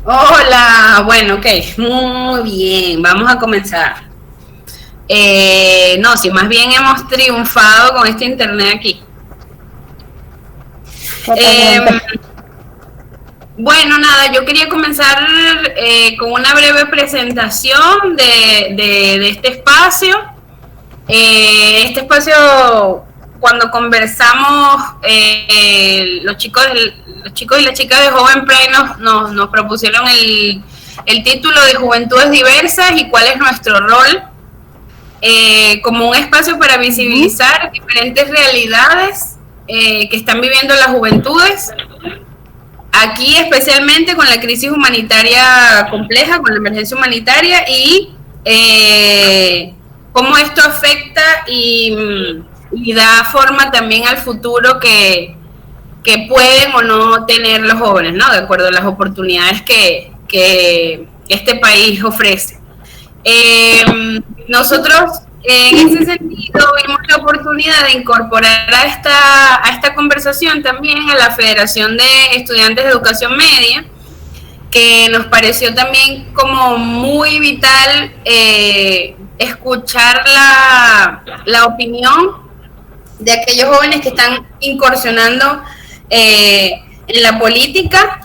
Hola, bueno, ok, muy bien, vamos a comenzar. No, si más bien hemos triunfado con este internet aquí. Eh, Totalmente. bueno, yo quería comenzar con una breve presentación de este espacio. Este espacio, cuando conversamos, los chicos y las chicas de Joven Pride nos propusieron el título de Juventudes Diversas y cuál es nuestro rol como un espacio para Ujú. visibilizar diferentes realidades que están viviendo las juventudes. Aquí especialmente con la crisis humanitaria compleja, con la emergencia humanitaria y cómo esto afecta y da forma también al futuro que pueden o no tener los jóvenes, ¿no? De acuerdo a las oportunidades que este país ofrece. Nosotros, en ese sentido, vimos la oportunidad de incorporar a esta conversación también a la Federación de Estudiantes de Educación Media, que nos pareció también como muy vital escuchar la opinión de aquellos jóvenes que están incursionando en la política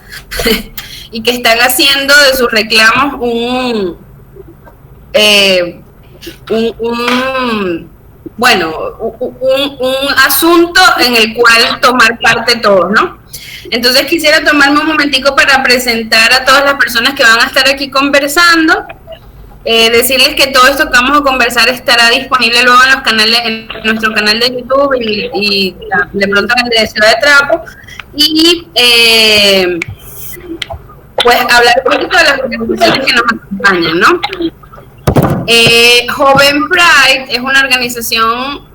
y que están haciendo de sus reclamos eh, un bueno, un asunto en el cual tomar parte todos, ¿no? Entonces quisiera tomarme un momentico para presentar a todas las personas que van a estar aquí conversando, decirles que todo esto que vamos a conversar estará disponible luego en los canales, en nuestro canal de YouTube y de pronto en el de Ciudad de Trapo, y pues hablar un poquito de las organizaciones que nos acompañan, ¿no? Joven Pride es una organización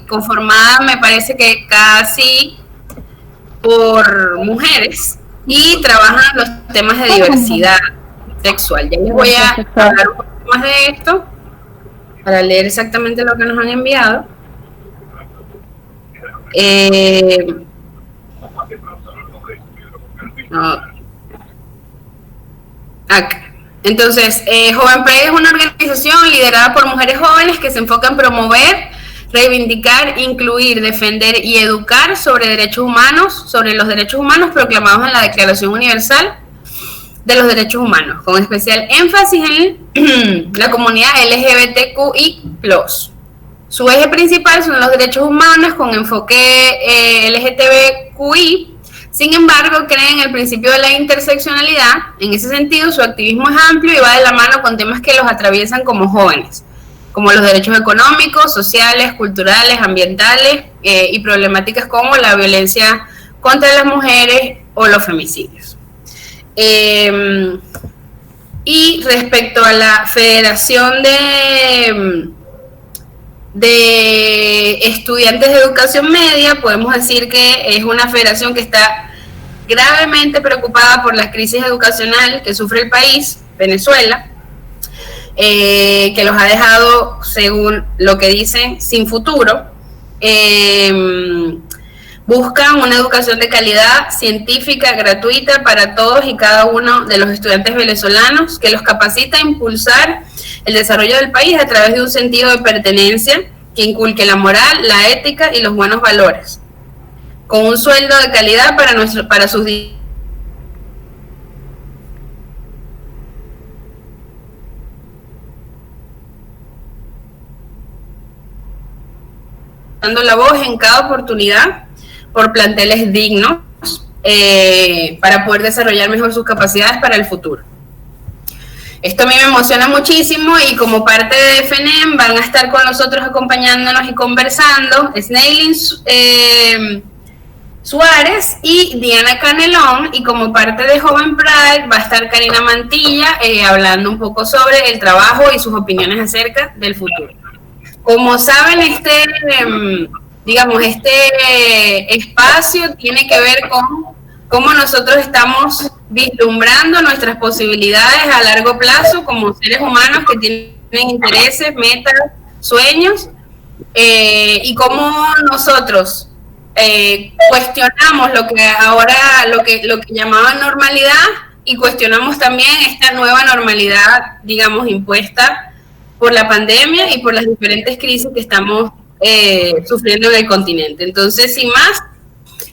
conformada, me parece que casi por mujeres y trabajan los temas de diversidad sexual. Ya les voy Diversidad a sexual. hablar un poco más de esto para leer exactamente lo que nos han enviado. Eh, no, acá. Entonces, Joven Pride es una organización liderada por mujeres jóvenes que se enfoca en promover, reivindicar, incluir, defender y educar sobre derechos humanos, sobre los derechos humanos proclamados en la Declaración Universal de los Derechos Humanos, con especial énfasis en la comunidad LGBTQI+. Su eje principal son los derechos humanos con enfoque LGTBQI. Sin embargo, creen en el principio de la interseccionalidad. En ese sentido, su activismo es amplio y va de la mano con temas que los atraviesan como jóvenes, como los derechos económicos, sociales, culturales, ambientales y problemáticas como la violencia contra las mujeres o los femicidios. Y respecto a la Federación de Estudiantes de Educación Media, podemos decir que es una federación que está gravemente preocupada por la crisis educacional que sufre el país, Venezuela, que los ha dejado, según lo que dicen, sin futuro. Buscan una educación de calidad científica gratuita para todos y cada uno de los estudiantes venezolanos, que los capacita a impulsar el desarrollo del país a través de un sentido de pertenencia que inculque la moral, la ética y los buenos valores, con un sueldo de calidad para sus dando la voz en cada oportunidad por planteles dignos para poder desarrollar mejor sus capacidades para el futuro. Esto a mí me emociona muchísimo y como parte de FNEM van a estar con nosotros acompañándonos y conversando Snailin Suárez y Diana Canelón, y como parte de Joven Pride va a estar Karina Mantilla hablando un poco sobre el trabajo y sus opiniones acerca del futuro. Como saben, digamos, este espacio tiene que ver con cómo nosotros estamos vislumbrando nuestras posibilidades a largo plazo como seres humanos que tienen intereses, metas, sueños, y cómo nosotros, cuestionamos lo que llamaban normalidad y cuestionamos también esta nueva normalidad, digamos, impuesta por la pandemia y por las diferentes crisis que estamos sufriendo en el continente. Entonces, sin más,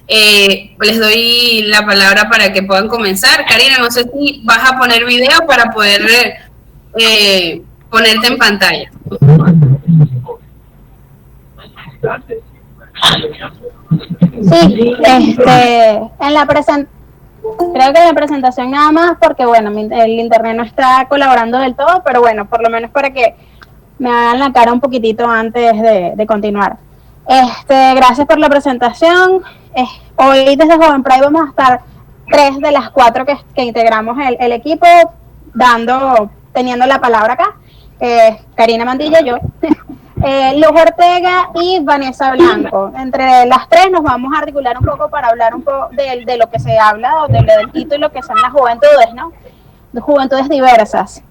les doy la palabra para que puedan comenzar. Karina, no sé si vas a poner video para poder ponerte en pantalla. Sí, en la creo que en la presentación nada más, porque bueno, el internet no está colaborando del todo, pero bueno, por lo menos para que me hagan la cara un poquitito antes de continuar. Gracias por la presentación. Hoy desde Joven Pride vamos a estar 3 de las 4 que integramos el equipo, teniendo la palabra acá. Karina Mantilla, yo, Luz Ortega y Vanessa Blanco. Entre las 3 nos vamos a articular un poco para hablar un poco de lo que se habla, o del título, que son las juventudes, ¿no? De juventudes diversas.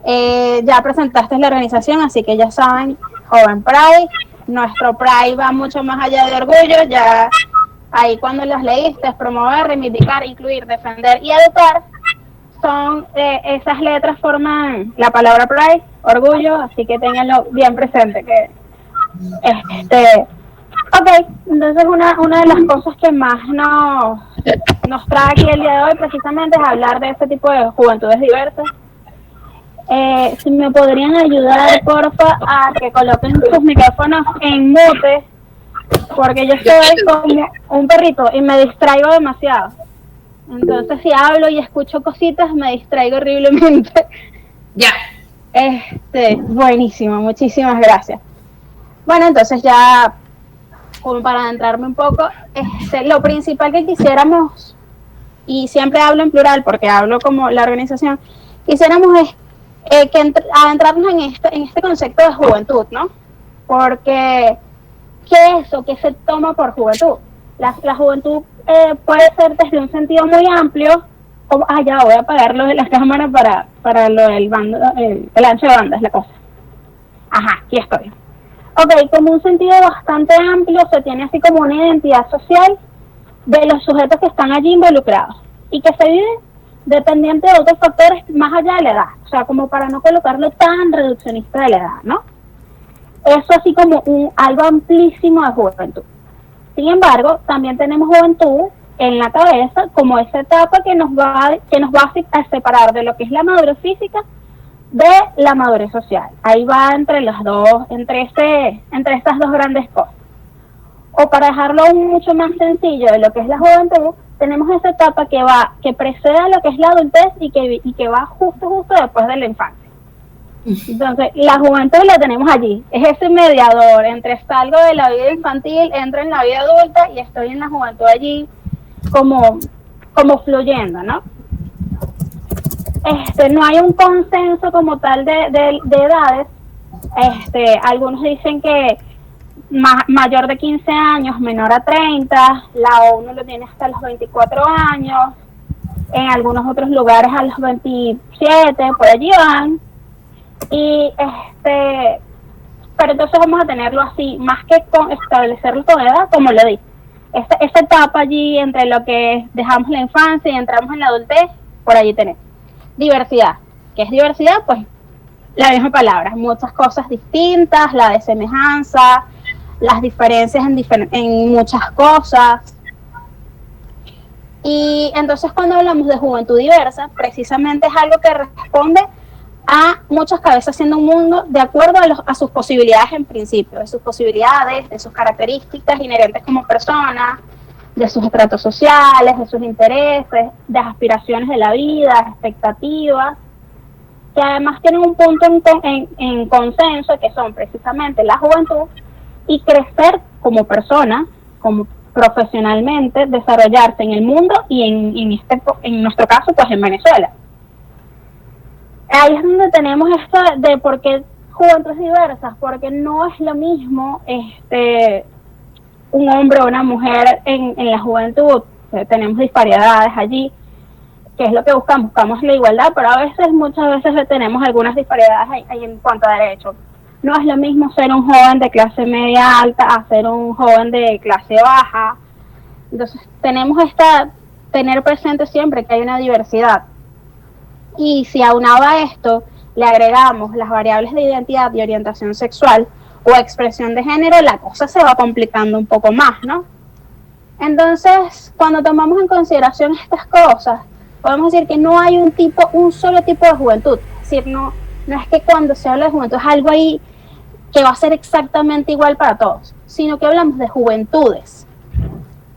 Ya presentaste la organización, así que ya saben, Joven Pride. Nuestro Pride va mucho más allá de orgullo, ya ahí cuando los leíste, es promover, reivindicar, incluir, defender y educar. Son esas letras forman la palabra Pride, orgullo, así que ténganlo bien presente. Ok, entonces una de las cosas que más nos trae aquí el día de hoy precisamente es hablar de este tipo de juventudes diversas. Si me podrían ayudar, porfa, a que coloquen sus micrófonos en mute, porque yo estoy como un perrito y me distraigo demasiado. Entonces, si hablo y escucho cositas, me distraigo horriblemente. Ya. Buenísimo, muchísimas gracias. Bueno, entonces ya, como para adentrarme un poco, lo principal que quisiéramos, y siempre hablo en plural porque hablo como la organización, quisiéramos es adentrarnos en este concepto de juventud, ¿no? Porque, ¿qué es o qué se toma por juventud? La juventud puede ser desde un sentido muy amplio, como, ya voy a apagar lo de la cámara para lo del el ancho de banda, es la cosa. Ajá, aquí estoy. Ok, como un sentido bastante amplio, se tiene así como una identidad social de los sujetos que están allí involucrados y que se vive dependiente de otros factores más allá de la edad, o sea, como para no colocarlo tan reduccionista de la edad, ¿no? Eso así como algo amplísimo de juventud. Sin embargo, también tenemos juventud en la cabeza como esa etapa que nos va a separar de lo que es la madurez física de la madurez social. Ahí va entre las dos, entre estas dos grandes cosas. O para dejarlo aún mucho más sencillo de lo que es la juventud, tenemos esa etapa que precede a lo que es la adultez y que va justo después de la infancia. Entonces, la juventud la tenemos allí, es ese mediador entre salgo de la vida infantil, entro en la vida adulta y estoy en la juventud allí como fluyendo, ¿no? No hay un consenso como tal de edades. Algunos dicen que mayor de 15 años, menor a 30, la ONU lo tiene hasta los 24 años, en algunos otros lugares a los 27, por allí van. Y pero entonces vamos a tenerlo así, más que establecerlo con edad, como lo dije. Esta etapa allí entre lo que dejamos la infancia y entramos en la adultez, por allí tenemos. Diversidad. ¿Qué es diversidad? Pues la misma palabra, muchas cosas distintas, la desemejanza, las diferencias en muchas cosas. Y entonces cuando hablamos de juventud diversa, precisamente es algo que responde a muchas cabezas siendo un mundo de acuerdo a sus posibilidades en principio, de sus posibilidades, de sus características inherentes como persona, de sus estratos sociales, de sus intereses, de las aspiraciones de la vida, expectativas, que además tienen un punto en consenso, que son precisamente la juventud y crecer como persona, como profesionalmente, desarrollarse en el mundo y en nuestro caso, pues en Venezuela. Ahí es donde tenemos esto de por qué juventudes diversas, porque no es lo mismo un hombre o una mujer en la juventud. Tenemos disparidades allí, que es lo que buscamos la igualdad, pero muchas veces tenemos algunas disparidades ahí en cuanto a derechos. No es lo mismo ser un joven de clase media alta a ser un joven de clase baja, Entonces tener presente siempre que hay una diversidad. Y si aunado a esto le agregamos las variables de identidad y orientación sexual o expresión de género, la cosa se va complicando un poco más, ¿no? Entonces, cuando tomamos en consideración estas cosas, podemos decir que no hay un solo tipo de juventud. Es decir, no es que cuando se habla de juventud es algo ahí que va a ser exactamente igual para todos, sino que hablamos de juventudes.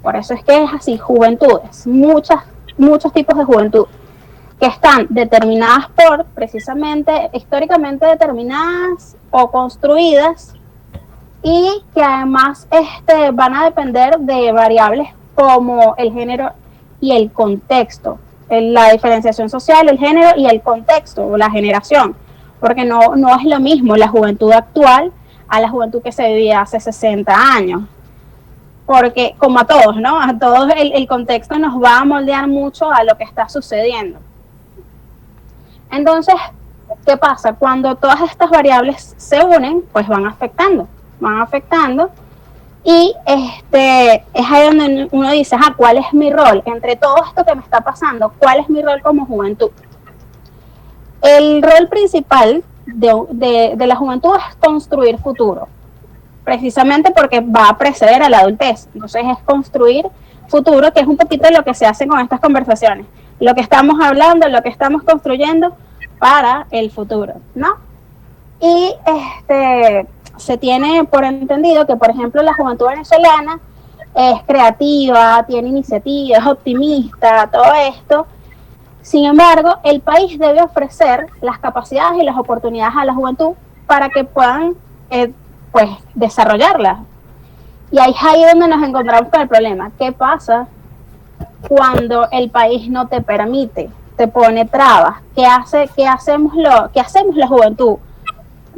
Por eso es que es así, juventudes, muchos tipos de juventud, que están determinadas por, precisamente, históricamente determinadas o construidas, y que además van a depender de variables como el género y el contexto, la diferenciación social, el género y el contexto, o la generación, porque no es lo mismo la juventud actual a la juventud que se vivía hace 60 años, porque como a todos, ¿no? A todos el contexto nos va a moldear mucho a lo que está sucediendo. Entonces, ¿qué pasa? Cuando todas estas variables se unen, pues van afectando, y es ahí donde uno dice, ¿cuál es mi rol? Entre todo esto que me está pasando, ¿cuál es mi rol como juventud? El rol principal de la juventud es construir futuro, precisamente porque va a preceder a la adultez. Entonces es construir futuro, que es un poquito lo que se hace con estas conversaciones, lo que estamos hablando, lo que estamos construyendo para el futuro, ¿no? Y se tiene por entendido que, por ejemplo, la juventud venezolana es creativa, tiene iniciativa, es optimista, todo esto. Sin embargo, el país debe ofrecer las capacidades y las oportunidades a la juventud para que puedan pues desarrollarlas. Y ahí es ahí donde nos encontramos con el problema. ¿Qué pasa cuando el país no te permite, te pone trabas? ¿Qué hacemos la juventud?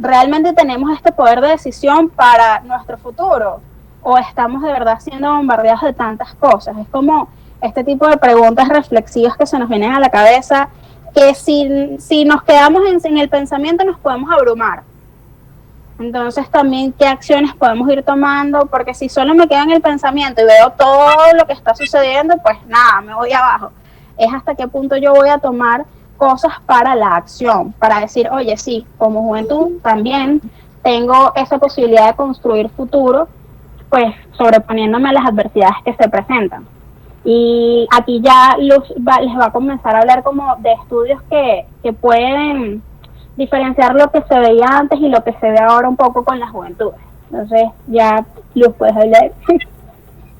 ¿Realmente tenemos este poder de decisión para nuestro futuro? ¿O estamos de verdad siendo bombardeados de tantas cosas? Es como este tipo de preguntas reflexivas que se nos vienen a la cabeza, que si nos quedamos en el pensamiento nos podemos abrumar. Entonces también, ¿qué acciones podemos ir tomando? Porque si solo me quedo en el pensamiento y veo todo lo que está sucediendo, pues nada, me voy abajo. Es hasta qué punto yo voy a tomar cosas para la acción, para decir, oye, sí, como juventud también tengo esa posibilidad de construir futuro, pues sobreponiéndome a las adversidades que se presentan. Y aquí ya les va a comenzar a hablar como de estudios que pueden diferenciar lo que se veía antes y lo que se ve ahora un poco con la juventud. Entonces, ya Luz, puedes hablar.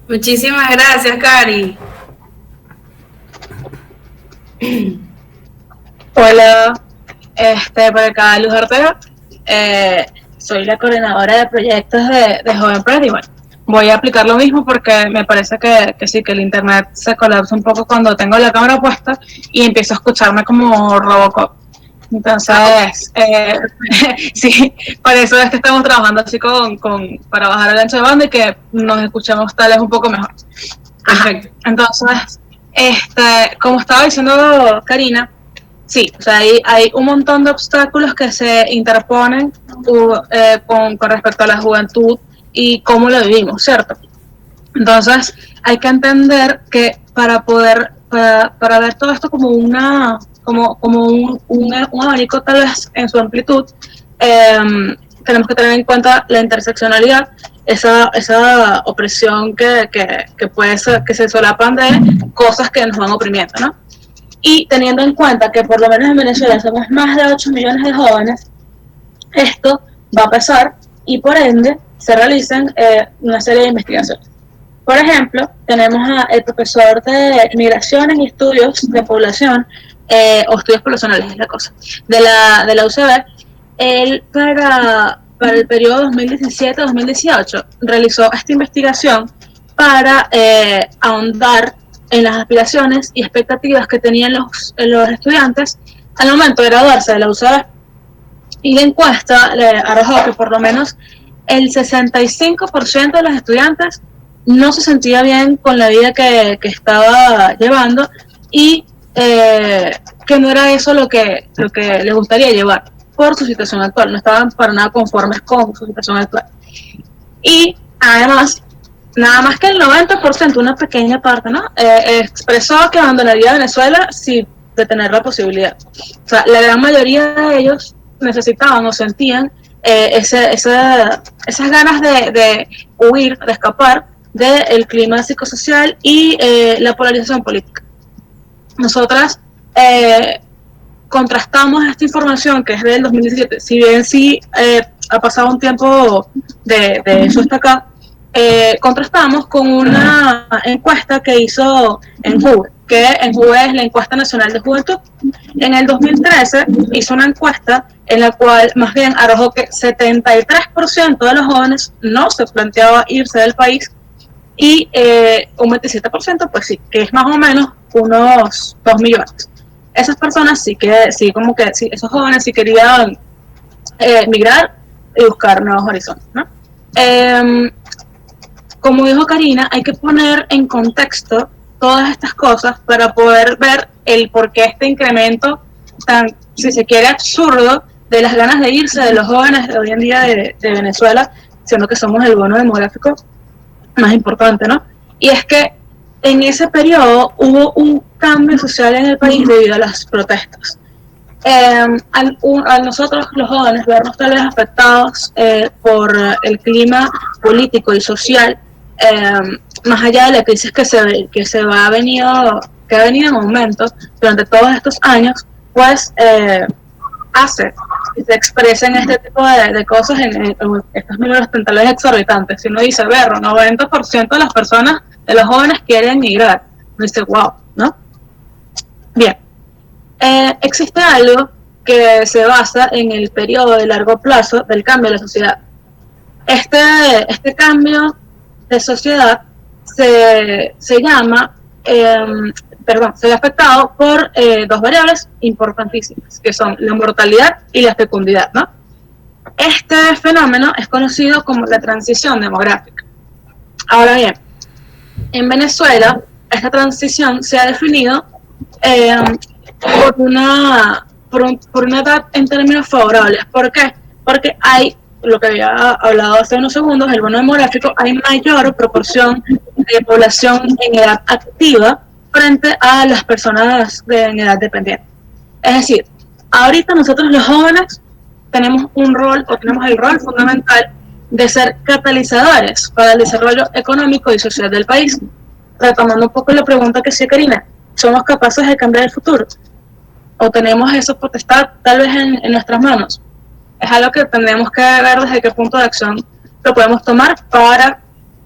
Muchísimas gracias, Cari. Hola, por acá Luz Ortega, soy la coordinadora de proyectos de Joven Press, y bueno, voy a aplicar lo mismo porque me parece que sí, que el internet se colapsa un poco cuando tengo la cámara puesta y empiezo a escucharme como Robocop. Entonces, sí, por eso es que estamos trabajando así para bajar el ancho de banda y que nos escuchemos tal vez un poco mejor. Perfecto. Entonces, como estaba diciendo Karina, sí, o sea, hay un montón de obstáculos que se interponen con respecto a la juventud y cómo lo vivimos, ¿cierto? Entonces, hay que entender que para ver todo esto como un abanico tal vez en su amplitud, tenemos que tener en cuenta la interseccionalidad, esa opresión que puede ser, que se solapan de cosas que nos van oprimiendo, ¿no? Y teniendo en cuenta que por lo menos en Venezuela somos más de 8 millones de jóvenes, esto va a pasar y por ende se realizan una serie de investigaciones. Por ejemplo, tenemos al profesor de Migraciones y Estudios de Población, o Estudios Poblacionales es la cosa, de la UCB. Él para el periodo 2017-2018 realizó esta investigación para ahondar en las aspiraciones y expectativas que tenían los estudiantes al momento de graduarse de la UCB. Y la encuesta le arrojó que por lo menos el 65% de los estudiantes no se sentía bien con la vida que estaba llevando y que no era eso lo que les gustaría llevar por su situación actual, no estaban para nada conformes con su situación actual. Y además, nada más que el 90%, una pequeña parte, ¿no? Expresó que abandonaría Venezuela si de tener la posibilidad. O sea, la gran mayoría de ellos necesitaban o sentían esas ganas de huir, de escapar del clima psicosocial y la polarización política. Nosotras contrastamos esta información que es del 2017, si bien sí ha pasado un tiempo de eso hasta acá, contrastamos con una encuesta que hizo en Juve, que en Juve es la encuesta nacional de juventud. En el 2013 hizo una encuesta en la cual más bien arrojó que 73% de los jóvenes no se planteaba irse del país y un 27% pues sí, que es más o menos unos 2 millones. Esas personas sí, esos jóvenes sí querían migrar y buscar nuevos horizontes, ¿no? Como dijo Karina, hay que poner en contexto todas estas cosas para poder ver el por qué este incremento tan, si se quiere, absurdo de las ganas de irse de los jóvenes de hoy en día de Venezuela, siendo que somos el bono demográfico más importante, ¿no? Y es que en ese periodo hubo un cambio social en el país debido a las protestas. Al nosotros los jóvenes vernos tal vez afectados por el clima político y social, más allá de la crisis que ha venido en aumento durante todos estos años, pues hace que se expresen este tipo de cosas en estos números tal vez exorbitantes. Si uno dice, ver, 90% de las personas, de los jóvenes quieren migrar, uno dice, wow, ¿no? Bien. Existe algo que se basa en el periodo de largo plazo del cambio de la sociedad. Este cambio de sociedad se ve afectado por dos variables importantísimas, que son la mortalidad y la fecundidad, ¿no? Este fenómeno es conocido como la transición demográfica. Ahora bien, en Venezuela, esta transición se ha definido por una edad en términos favorables. ¿Por qué? Porque hay, lo que había hablado hace unos segundos, el bono demográfico, hay mayor proporción de población en edad activa frente a las personas en edad dependiente. Es decir, ahorita nosotros los jóvenes tenemos el rol fundamental de ser catalizadores para el desarrollo económico y social del país. Retomando un poco la pregunta que hacía Karina, ¿somos capaces de cambiar el futuro? ¿O tenemos esa potestad tal vez en nuestras manos? Es algo que tendremos que ver desde qué punto de acción lo podemos tomar para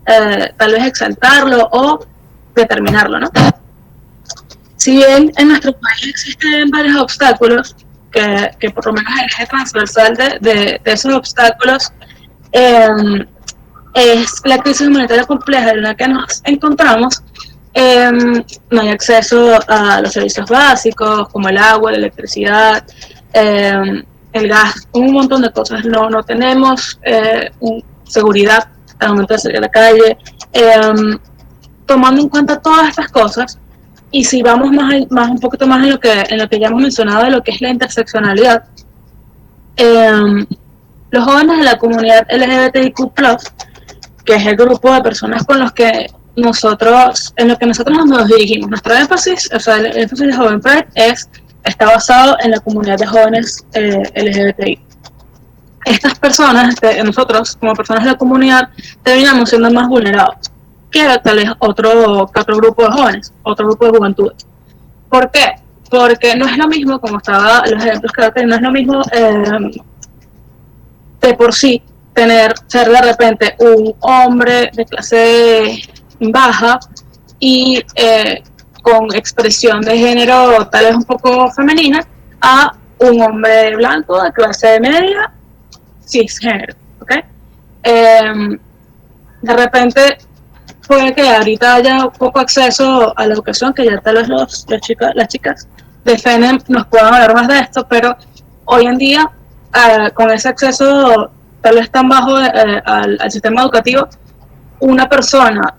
tal vez exaltarlo o determinarlo, ¿no? Si bien en nuestro país existen varios obstáculos, que por lo menos el eje transversal de esos obstáculos es la crisis humanitaria compleja en la que nos encontramos. No hay acceso a los servicios básicos como el agua, la electricidad, el gas, un montón de cosas. No tenemos seguridad al momento de salir a la calle. Tomando en cuenta todas estas cosas, y si vamos un poquito más en lo que ya hemos mencionado de lo que es la interseccionalidad, los jóvenes de la comunidad LGBTIQ+, que es el grupo de personas con los que nosotros nos dirigimos. Nuestro énfasis, o sea, el énfasis de Joven Pride está basado en la comunidad de jóvenes LGBTI. Estas personas, nosotros como personas de la comunidad, terminamos siendo más vulnerados que tal vez otro grupo de jóvenes, otro grupo de juventudes. ¿Por qué? Porque no es lo mismo, como estaba los ejemplos que no es lo mismo de por sí ser de repente un hombre de clase baja y con expresión de género tal vez un poco femenina a un hombre blanco de clase media cisgénero, ¿ok? De repente puede que ahorita haya poco acceso a la educación, que ya tal vez las chicas de FENEM nos puedan hablar más de esto, pero hoy en día con ese acceso tal vez tan bajo al sistema educativo, una persona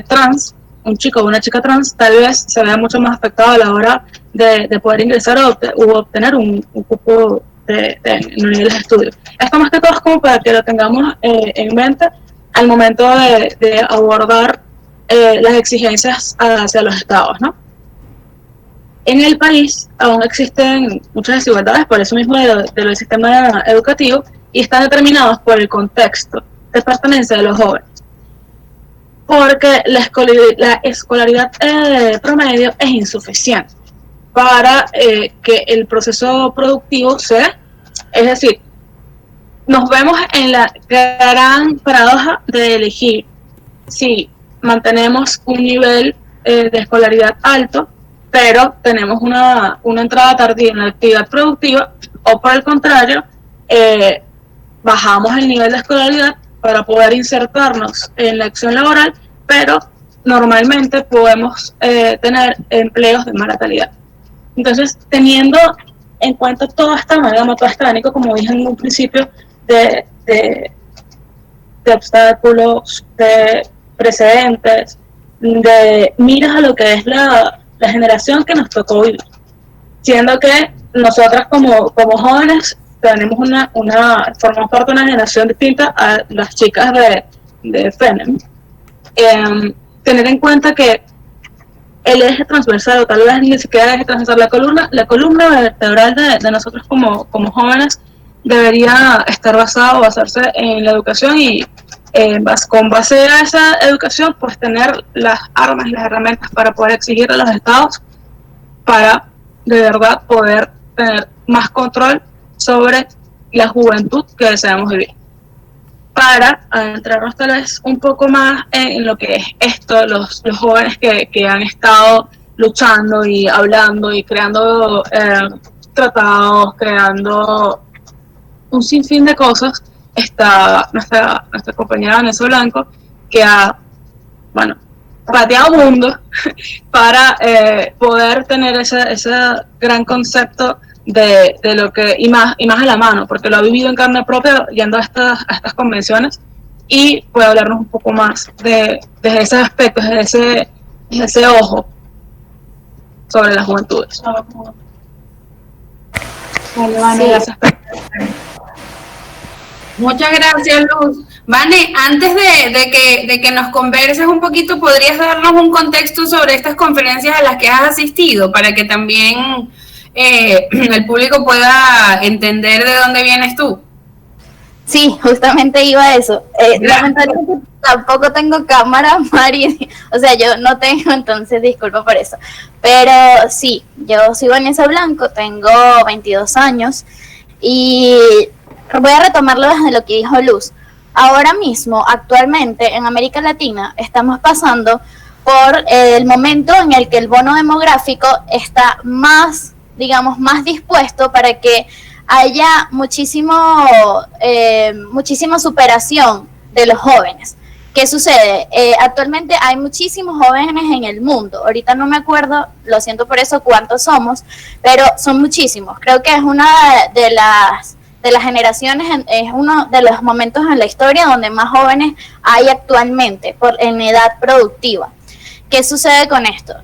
trans, un chico o una chica trans, tal vez se vea mucho más afectado a la hora de poder ingresar o obtener un cupo en niveles de estudio. Esto más que todo es como para que lo tengamos en mente al momento de abordar las exigencias hacia los estados, ¿no? En el país aún existen muchas desigualdades por eso mismo del sistema educativo y están determinados por el contexto de pertenencia de los jóvenes. Porque la escolaridad promedio es insuficiente para que el proceso productivo sea, es decir, nos vemos en la gran paradoja de elegir si mantenemos un nivel de escolaridad alto, pero tenemos una entrada tardía en la actividad productiva, o por el contrario, bajamos el nivel de escolaridad para poder insertarnos en la acción laboral, pero normalmente podemos tener empleos de mala calidad. Entonces, teniendo en cuenta toda esta amalgama, todo este abanico, como dije en un principio, de obstáculos, de precedentes, de miras a lo que es la generación que nos tocó vivir, siendo que nosotras como jóvenes tenemos formamos parte de una generación distinta a las chicas de FENEM. Tener en cuenta que el eje transversal, o tal vez ni siquiera el eje transversal, la columna vertebral de nosotros como jóvenes debería basarse en la educación y con base a esa educación, pues tener las armas y las herramientas para poder exigir a los estados para de verdad poder tener más control sobre la juventud que deseamos vivir. Para adentrarnos tal vez un poco más en lo que es esto, los jóvenes que han estado luchando y hablando y creando tratados, creando un sinfín de cosas, está nuestra compañera Vanessa Blanco, que ha, pateado mundo para poder tener ese gran concepto de lo que, y más a la mano, porque lo ha vivido en carne propia yendo a estas convenciones, y puede hablarnos un poco más desde ese aspecto, desde ese ojo sobre las juventudes. Vale, gracias. Muchas gracias, Luz. Vane, antes de que nos converses un poquito, ¿podrías darnos un contexto sobre estas conferencias a las que has asistido para que también el público pueda entender de dónde vienes tú? Sí, justamente iba a eso. Lamentablemente tampoco tengo cámara, Mari, o sea, yo no tengo, entonces disculpa por eso. Pero sí, yo soy Vanessa Blanco, tengo 22 años y voy a retomarlo desde lo que dijo Luz. Ahora mismo, actualmente, en América Latina, estamos pasando por el momento en el que el bono demográfico está más, digamos, más dispuesto para que haya muchísima superación de los jóvenes. ¿Qué sucede? Actualmente hay muchísimos jóvenes en el mundo. Ahorita no me acuerdo, lo siento por eso, cuántos somos, pero son muchísimos. Creo que es una de las generaciones, es uno de los momentos en la historia donde más jóvenes hay actualmente en edad productiva. ¿Qué sucede con esto?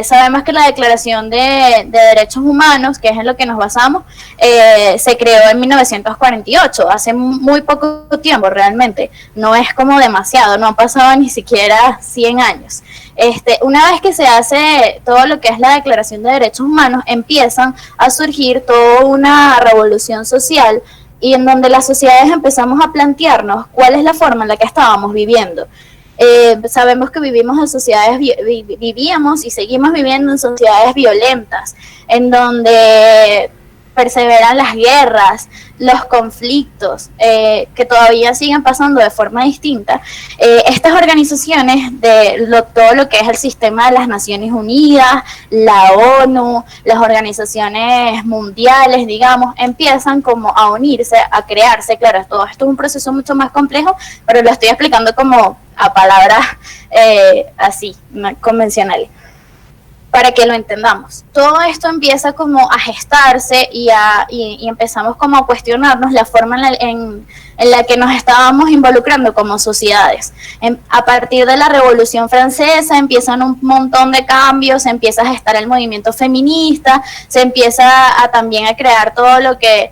Sabemos que la Declaración de Derechos Humanos, que es en lo que nos basamos, se creó en 1948, hace muy poco tiempo realmente, no es como demasiado, no han pasado ni siquiera 100 años. Una vez que se hace todo lo que es la Declaración de Derechos Humanos, empiezan a surgir toda una revolución social y en donde las sociedades empezamos a plantearnos cuál es la forma en la que estábamos viviendo. Sabemos que vivimos en sociedades, vivíamos y seguimos viviendo en sociedades violentas, en donde perseveran las guerras, los conflictos, que todavía siguen pasando de forma distinta. Estas organizaciones todo lo que es el sistema de las Naciones Unidas, la ONU, las organizaciones mundiales, digamos, empiezan como a unirse, a crearse. Claro, todo esto es un proceso mucho más complejo, pero lo estoy explicando como a palabras así, convencionales, para que lo entendamos. Todo esto empieza como a gestarse y empezamos como a cuestionarnos la forma en la que nos estábamos involucrando como sociedades. A partir de la Revolución Francesa empiezan un montón de cambios, se empieza a gestar el movimiento feminista, se empieza también a crear todo lo que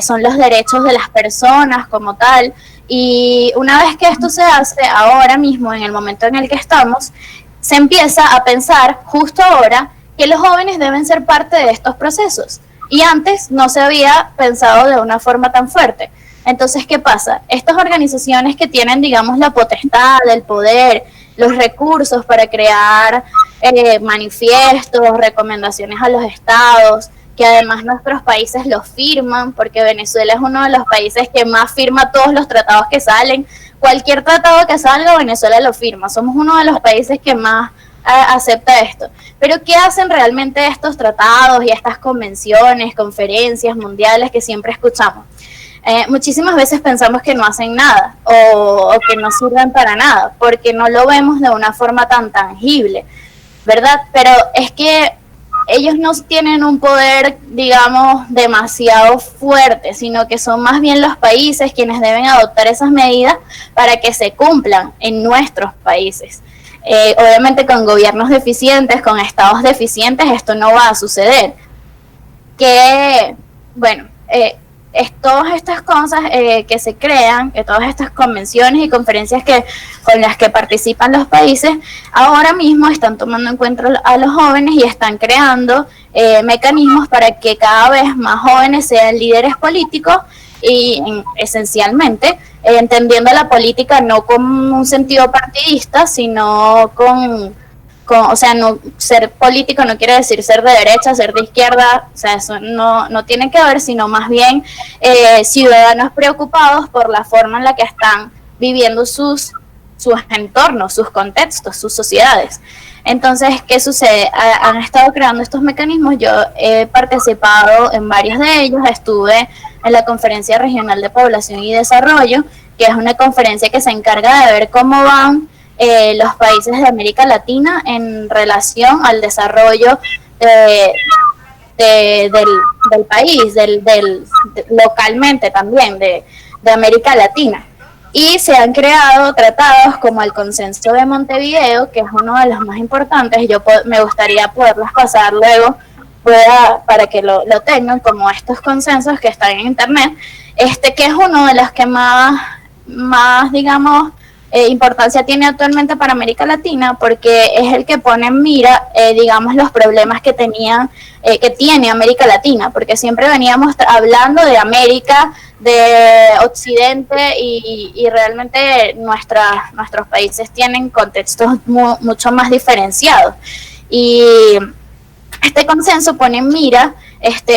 son los derechos de las personas como tal, Y una vez que esto se hace, ahora mismo, en el momento en el que estamos, se empieza a pensar justo ahora que los jóvenes deben ser parte de estos procesos. Y antes no se había pensado de una forma tan fuerte. Entonces, ¿qué pasa? Estas organizaciones que tienen, digamos, la potestad, el poder, los recursos para crear manifiestos, recomendaciones a los estados, que además nuestros países los firman, porque Venezuela es uno de los países que más firma todos los tratados que salen. Cualquier tratado que salga, Venezuela lo firma. Somos uno de los países que más acepta esto. Pero ¿qué hacen realmente estos tratados y estas convenciones, conferencias mundiales que siempre escuchamos? Muchísimas veces pensamos que no hacen nada o que no sirven para nada, porque no lo vemos de una forma tan tangible, ¿verdad? Pero es que ellos no tienen un poder, digamos, demasiado fuerte, sino que son más bien los países quienes deben adoptar esas medidas para que se cumplan en nuestros países. Obviamente con gobiernos deficientes, con estados deficientes, esto no va a suceder. Que, bueno, todas estas cosas que se crean, todas estas convenciones y conferencias con las que participan los países, ahora mismo están tomando en cuenta a los jóvenes y están creando mecanismos para que cada vez más jóvenes sean líderes políticos y esencialmente entendiendo la política no con un sentido partidista, sino o sea, no, ser político no quiere decir ser de derecha, ser de izquierda, o sea, eso no tiene que ver, sino más bien ciudadanos preocupados por la forma en la que están viviendo sus entornos, sus contextos, sus sociedades. Entonces, ¿qué sucede? Han estado creando estos mecanismos, yo he participado en varios de ellos, estuve en la Conferencia Regional de Población y Desarrollo, que es una conferencia que se encarga de ver cómo van los países de América Latina en relación al desarrollo del país, localmente también, de América Latina. Y se han creado tratados como el Consenso de Montevideo, que es uno de los más importantes. Me gustaría poderlos pasar luego para que lo tengan, como estos consensos que están en internet, que es uno de los que más digamos, importancia tiene actualmente para América Latina, porque es el que pone en mira, digamos, los problemas que tiene América Latina, porque siempre veníamos hablando de América, de Occidente, y realmente nuestros países tienen contextos mucho más diferenciados. Y este consenso pone en mira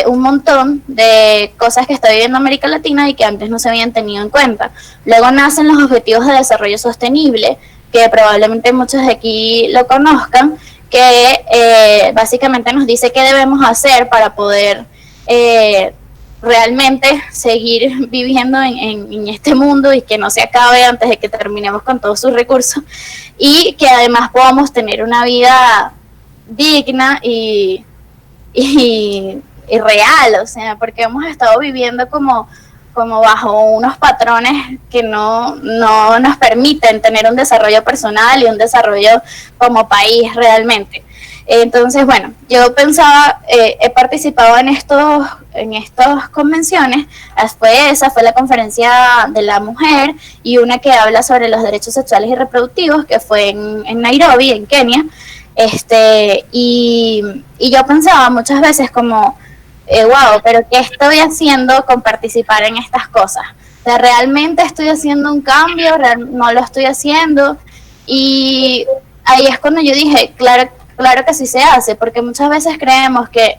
un montón de cosas que está viviendo América Latina y que antes no se habían tenido en cuenta. Luego nacen los Objetivos de Desarrollo Sostenible, que probablemente muchos de aquí lo conozcan, que básicamente nos dice qué debemos hacer para poder realmente seguir viviendo en este mundo y que no se acabe antes de que terminemos con todos sus recursos, y que además podamos tener una vida digna y real, o sea, porque hemos estado viviendo como bajo unos patrones que no nos permiten tener un desarrollo personal y un desarrollo como país realmente. Entonces, bueno, yo pensaba, he participado en estas convenciones. Esa fue la conferencia de la mujer, y una que habla sobre los derechos sexuales y reproductivos, que fue en Nairobi, en Kenia. Y yo pensaba muchas veces como, wow, pero ¿qué estoy haciendo con participar en estas cosas? O sea, ¿realmente estoy haciendo un cambio? ¿No lo estoy haciendo? Y ahí es cuando yo dije, claro que sí se hace, porque muchas veces creemos que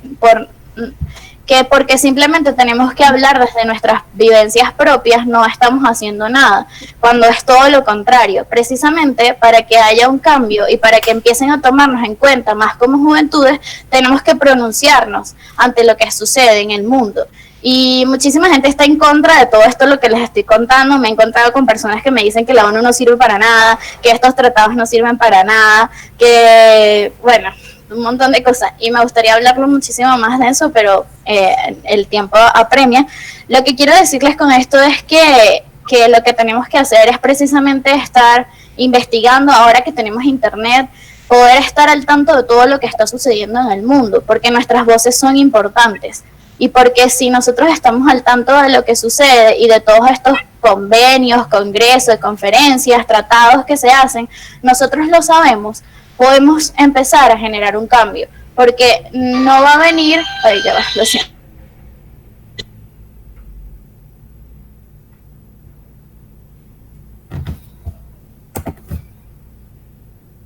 porque simplemente tenemos que hablar desde nuestras vivencias propias, no estamos haciendo nada, cuando es todo lo contrario. Precisamente para que haya un cambio y para que empiecen a tomarnos en cuenta más como juventudes, tenemos que pronunciarnos ante lo que sucede en el mundo. Y muchísima gente está en contra de todo esto, lo que les estoy contando. Me he encontrado con personas que me dicen que la ONU no sirve para nada, que estos tratados no sirven para nada, que, bueno, un montón de cosas, y me gustaría hablarlo muchísimo más de eso, pero el tiempo apremia. Lo que quiero decirles con esto es que lo que tenemos que hacer es precisamente estar investigando, ahora que tenemos internet, poder estar al tanto de todo lo que está sucediendo en el mundo, porque nuestras voces son importantes. y porque si nosotros estamos al tanto de lo que sucede y de todos estos convenios, congresos, conferencias, tratados que se hacen, nosotros lo sabemos, podemos empezar a generar un cambio, porque no va a venir, ay, ya va, lo siento.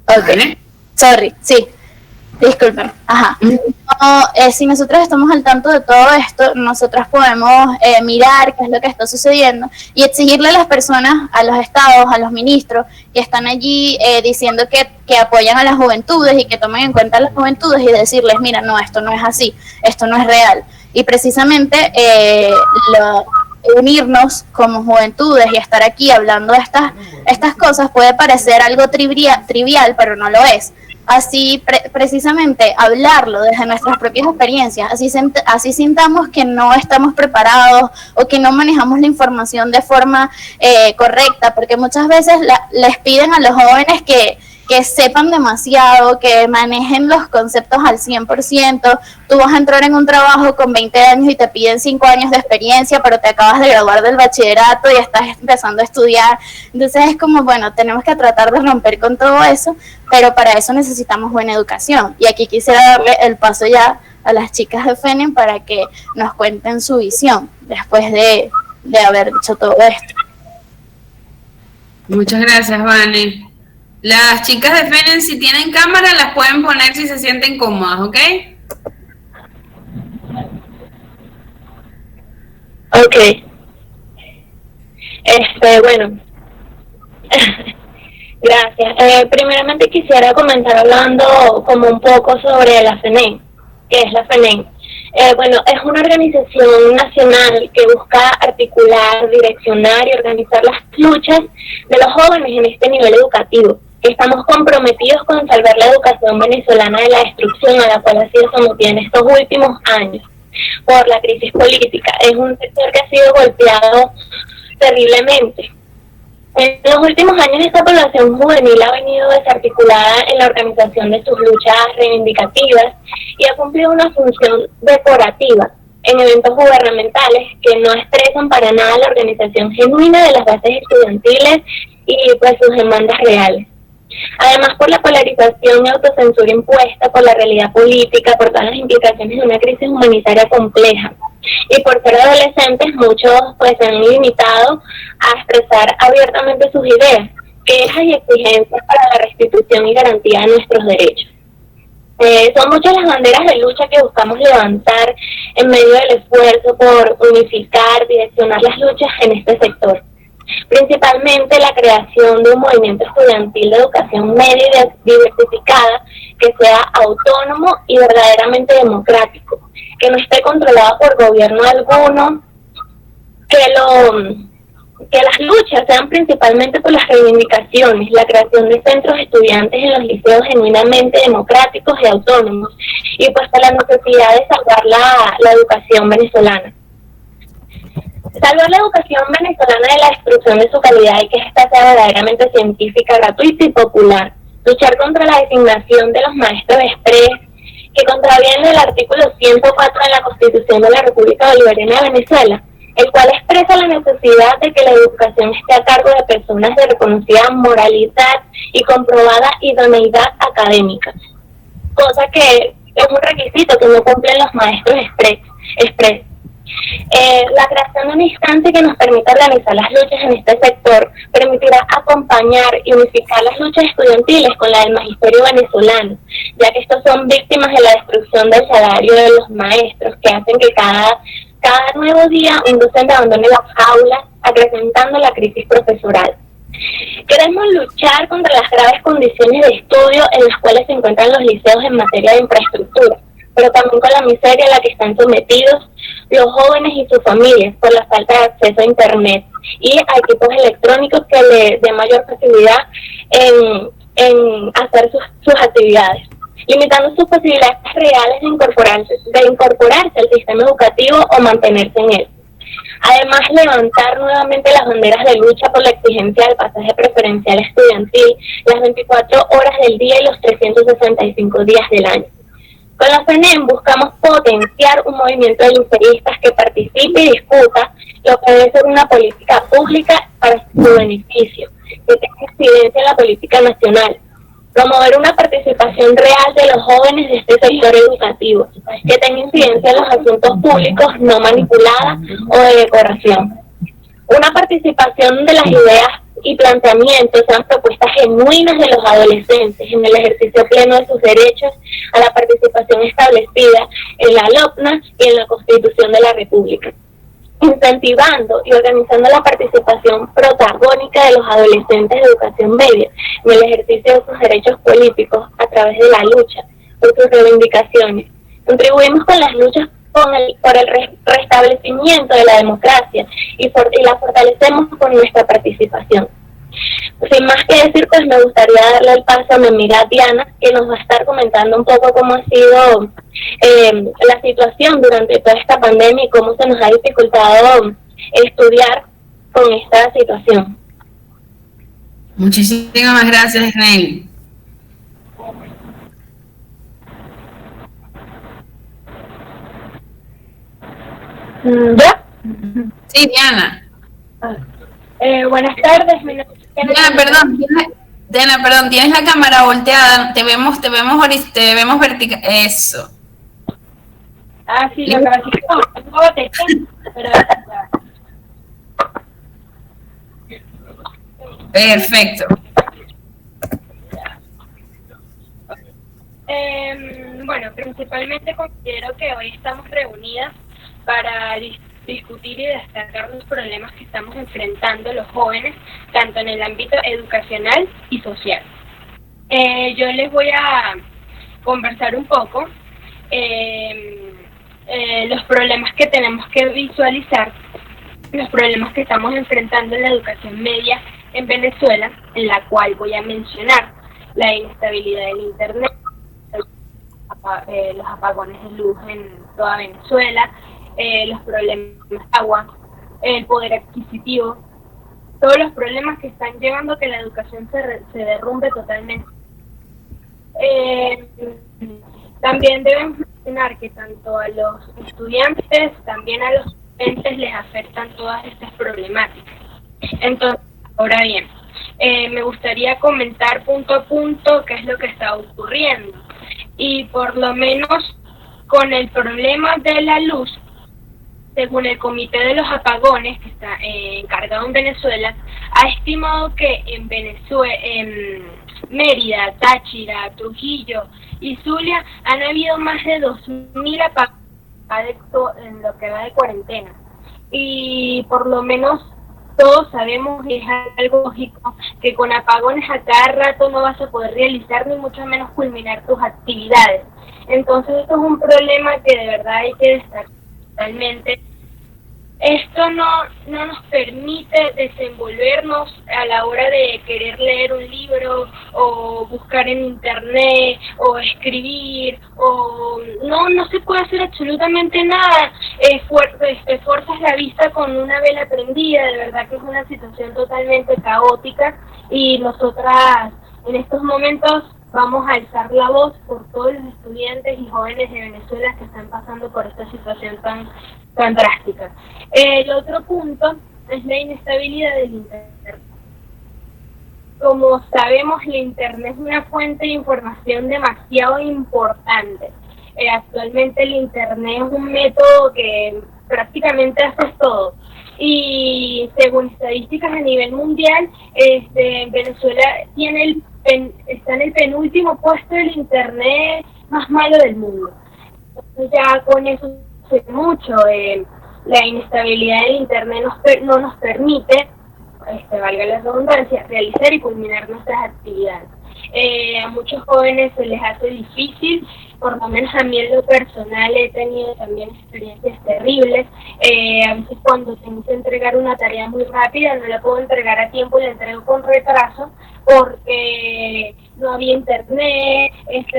Ok, sorry, sí, disculpen, ajá. No, si nosotros estamos al tanto de todo esto, nosotros podemos mirar qué es lo que está sucediendo y exigirle a las personas, a los estados, a los ministros que están allí diciendo que apoyan a las juventudes y que tomen en cuenta a las juventudes y decirles, mira, no, esto no es así, esto no es real. Y precisamente unirnos como juventudes y estar aquí hablando de estas cosas puede parecer algo trivial, pero no lo es. Así precisamente hablarlo desde nuestras propias experiencias, así sintamos que no estamos preparados o que no manejamos la información de forma correcta, porque muchas veces les piden a los jóvenes que sepan demasiado, que manejen los conceptos al 100%. Tú vas a entrar en un trabajo con 20 años y te piden 5 años de experiencia, pero te acabas de graduar del bachillerato y estás empezando a estudiar. Entonces es como, bueno, tenemos que tratar de romper con todo eso, pero para eso necesitamos buena educación. Y aquí quisiera darle el paso ya a las chicas de FENEN para que nos cuenten su visión después de haber dicho todo esto. Muchas gracias, Vane. Las chicas de FENEN, si tienen cámara, las pueden poner si se sienten cómodas, ¿ok? Ok. Bueno. Gracias. Primeramente quisiera comenzar hablando como un poco sobre la FENEN. ¿Qué es la FENEN? Bueno, es una organización nacional que busca articular, direccionar y organizar las luchas de los jóvenes en este nivel educativo. Estamos comprometidos con salvar la educación venezolana de la destrucción a la cual ha sido sometida en estos últimos años por la crisis política. Es un sector que ha sido golpeado terriblemente. En los últimos años esta población juvenil ha venido desarticulada en la organización de sus luchas reivindicativas y ha cumplido una función decorativa en eventos gubernamentales que no expresan para nada la organización genuina de las bases estudiantiles y pues sus demandas reales. Además, por la polarización y autocensura impuesta por la realidad política, por todas las implicaciones de una crisis humanitaria compleja, y por ser adolescentes, muchos pues se han limitado a expresar abiertamente sus ideas, quejas y exigencias para la restitución y garantía de nuestros derechos. Son muchas las banderas de lucha que buscamos levantar en medio del esfuerzo por unificar, direccionar las luchas en este sector. Principalmente la creación de un movimiento estudiantil de educación media y diversificada que sea autónomo y verdaderamente democrático, que no esté controlado por gobierno alguno, que las luchas sean principalmente por las reivindicaciones, la creación de centros estudiantes en los liceos genuinamente democráticos y autónomos, y pues por la necesidad de salvar la educación venezolana. Salvar la educación venezolana de la destrucción de su calidad y que ésta sea verdaderamente científica, gratuita y popular. Luchar contra la designación de los maestros express, que contraviene el artículo 104 de la Constitución de la República Bolivariana de Venezuela, el cual expresa la necesidad de que la educación esté a cargo de personas de reconocida moralidad y comprobada idoneidad académica, cosa que es un requisito que no cumplen los maestros express. La creación de una instancia que nos permita organizar las luchas en este sector permitirá acompañar y unificar las luchas estudiantiles con la del magisterio venezolano, ya que estos son víctimas de la destrucción del salario de los maestros, que hacen que cada nuevo día un docente abandone las aulas, acrecentando la crisis profesoral. Queremos luchar contra las graves condiciones de estudio en las cuales se encuentran los liceos en materia de infraestructura, pero también con la miseria a la que están sometidos los jóvenes y sus familias por la falta de acceso a internet y a equipos electrónicos que le den mayor facilidad en hacer sus actividades, limitando sus posibilidades reales de incorporarse al sistema educativo o mantenerse en él. Además, levantar nuevamente las banderas de lucha por la exigencia del pasaje preferencial estudiantil las 24 horas del día y los 365 días del año. Con la FENEM buscamos potenciar un movimiento de luceristas que participe y discuta lo que debe ser una política pública para su beneficio, que tenga incidencia en la política nacional. Promover una participación real de los jóvenes de este sector educativo, que tenga incidencia en los asuntos públicos, no manipulada o de decoración. Una participación de las ideas y planteamientos sean propuestas genuinas de los adolescentes en el ejercicio pleno de sus derechos a la participación establecida en la LOPNA y en la Constitución de la República, incentivando y organizando la participación protagónica de los adolescentes de educación media en el ejercicio de sus derechos políticos a través de la lucha por sus reivindicaciones. Contribuimos con las luchas por el restablecimiento de la democracia y la fortalecemos con nuestra participación. Sin más que decir, pues me gustaría darle el paso a mi amiga Diana, que nos va a estar comentando un poco cómo ha sido la situación durante toda esta pandemia y cómo se nos ha dificultado estudiar con esta situación. Muchísimas gracias, Ney. ¿Ya? Sí, Diana. Buenas tardes. Diana, perdón, tienes la cámara volteada, te vemos vertical, eso. Ah, sí, lo que pasa es que pero perfecto. Bueno, principalmente considero que hoy estamos reunidas para discutir y destacar los problemas que estamos enfrentando los jóvenes, tanto en el ámbito educacional y social. Yo les voy a conversar un poco los problemas que tenemos que visualizar, los problemas que estamos enfrentando en la educación media en Venezuela, en la cual voy a mencionar la inestabilidad del Internet, los apagones de luz en toda Venezuela, los problemas de agua, el poder adquisitivo, todos los problemas que están llevando a que la educación se derrumbe totalmente. También debemos mencionar que tanto a los estudiantes, también a los docentes les afectan todas estas problemáticas. Entonces, ahora bien, me gustaría comentar punto a punto qué es lo que está ocurriendo. Y por lo menos con el problema de la luz, según el Comité de los Apagones, que está encargado en Venezuela, ha estimado que en Venezuela, en Mérida, Táchira, Trujillo y Zulia han habido más de 2.000 apagones en lo que va de cuarentena. Y por lo menos todos sabemos, y es algo lógico, que con apagones a cada rato no vas a poder realizar ni mucho menos culminar tus actividades. Entonces esto es un problema que de verdad hay que destacar totalmente. Esto no nos permite desenvolvernos a la hora de querer leer un libro o buscar en internet o escribir o no se puede hacer absolutamente nada. Fuerzas la vista con una vela prendida, de verdad que es una situación totalmente caótica y nosotras en estos momentos vamos a alzar la voz por todos los estudiantes y jóvenes de Venezuela que están pasando por esta situación tan drástica. El otro punto es la inestabilidad del Internet. Como sabemos, el Internet es una fuente de información demasiado importante. Actualmente el Internet es un método que prácticamente hace todo. Y según estadísticas a nivel mundial, Venezuela está en el penúltimo puesto del Internet más malo del mundo. Entonces ya con eso sé mucho. La inestabilidad del Internet no nos permite, valga la redundancia, realizar y culminar nuestras actividades. A muchos jóvenes se les hace difícil, por lo menos a mí en lo personal he tenido también experiencias terribles. A veces cuando tengo que entregar una tarea muy rápida no la puedo entregar a tiempo y la entrego con retraso porque no había internet,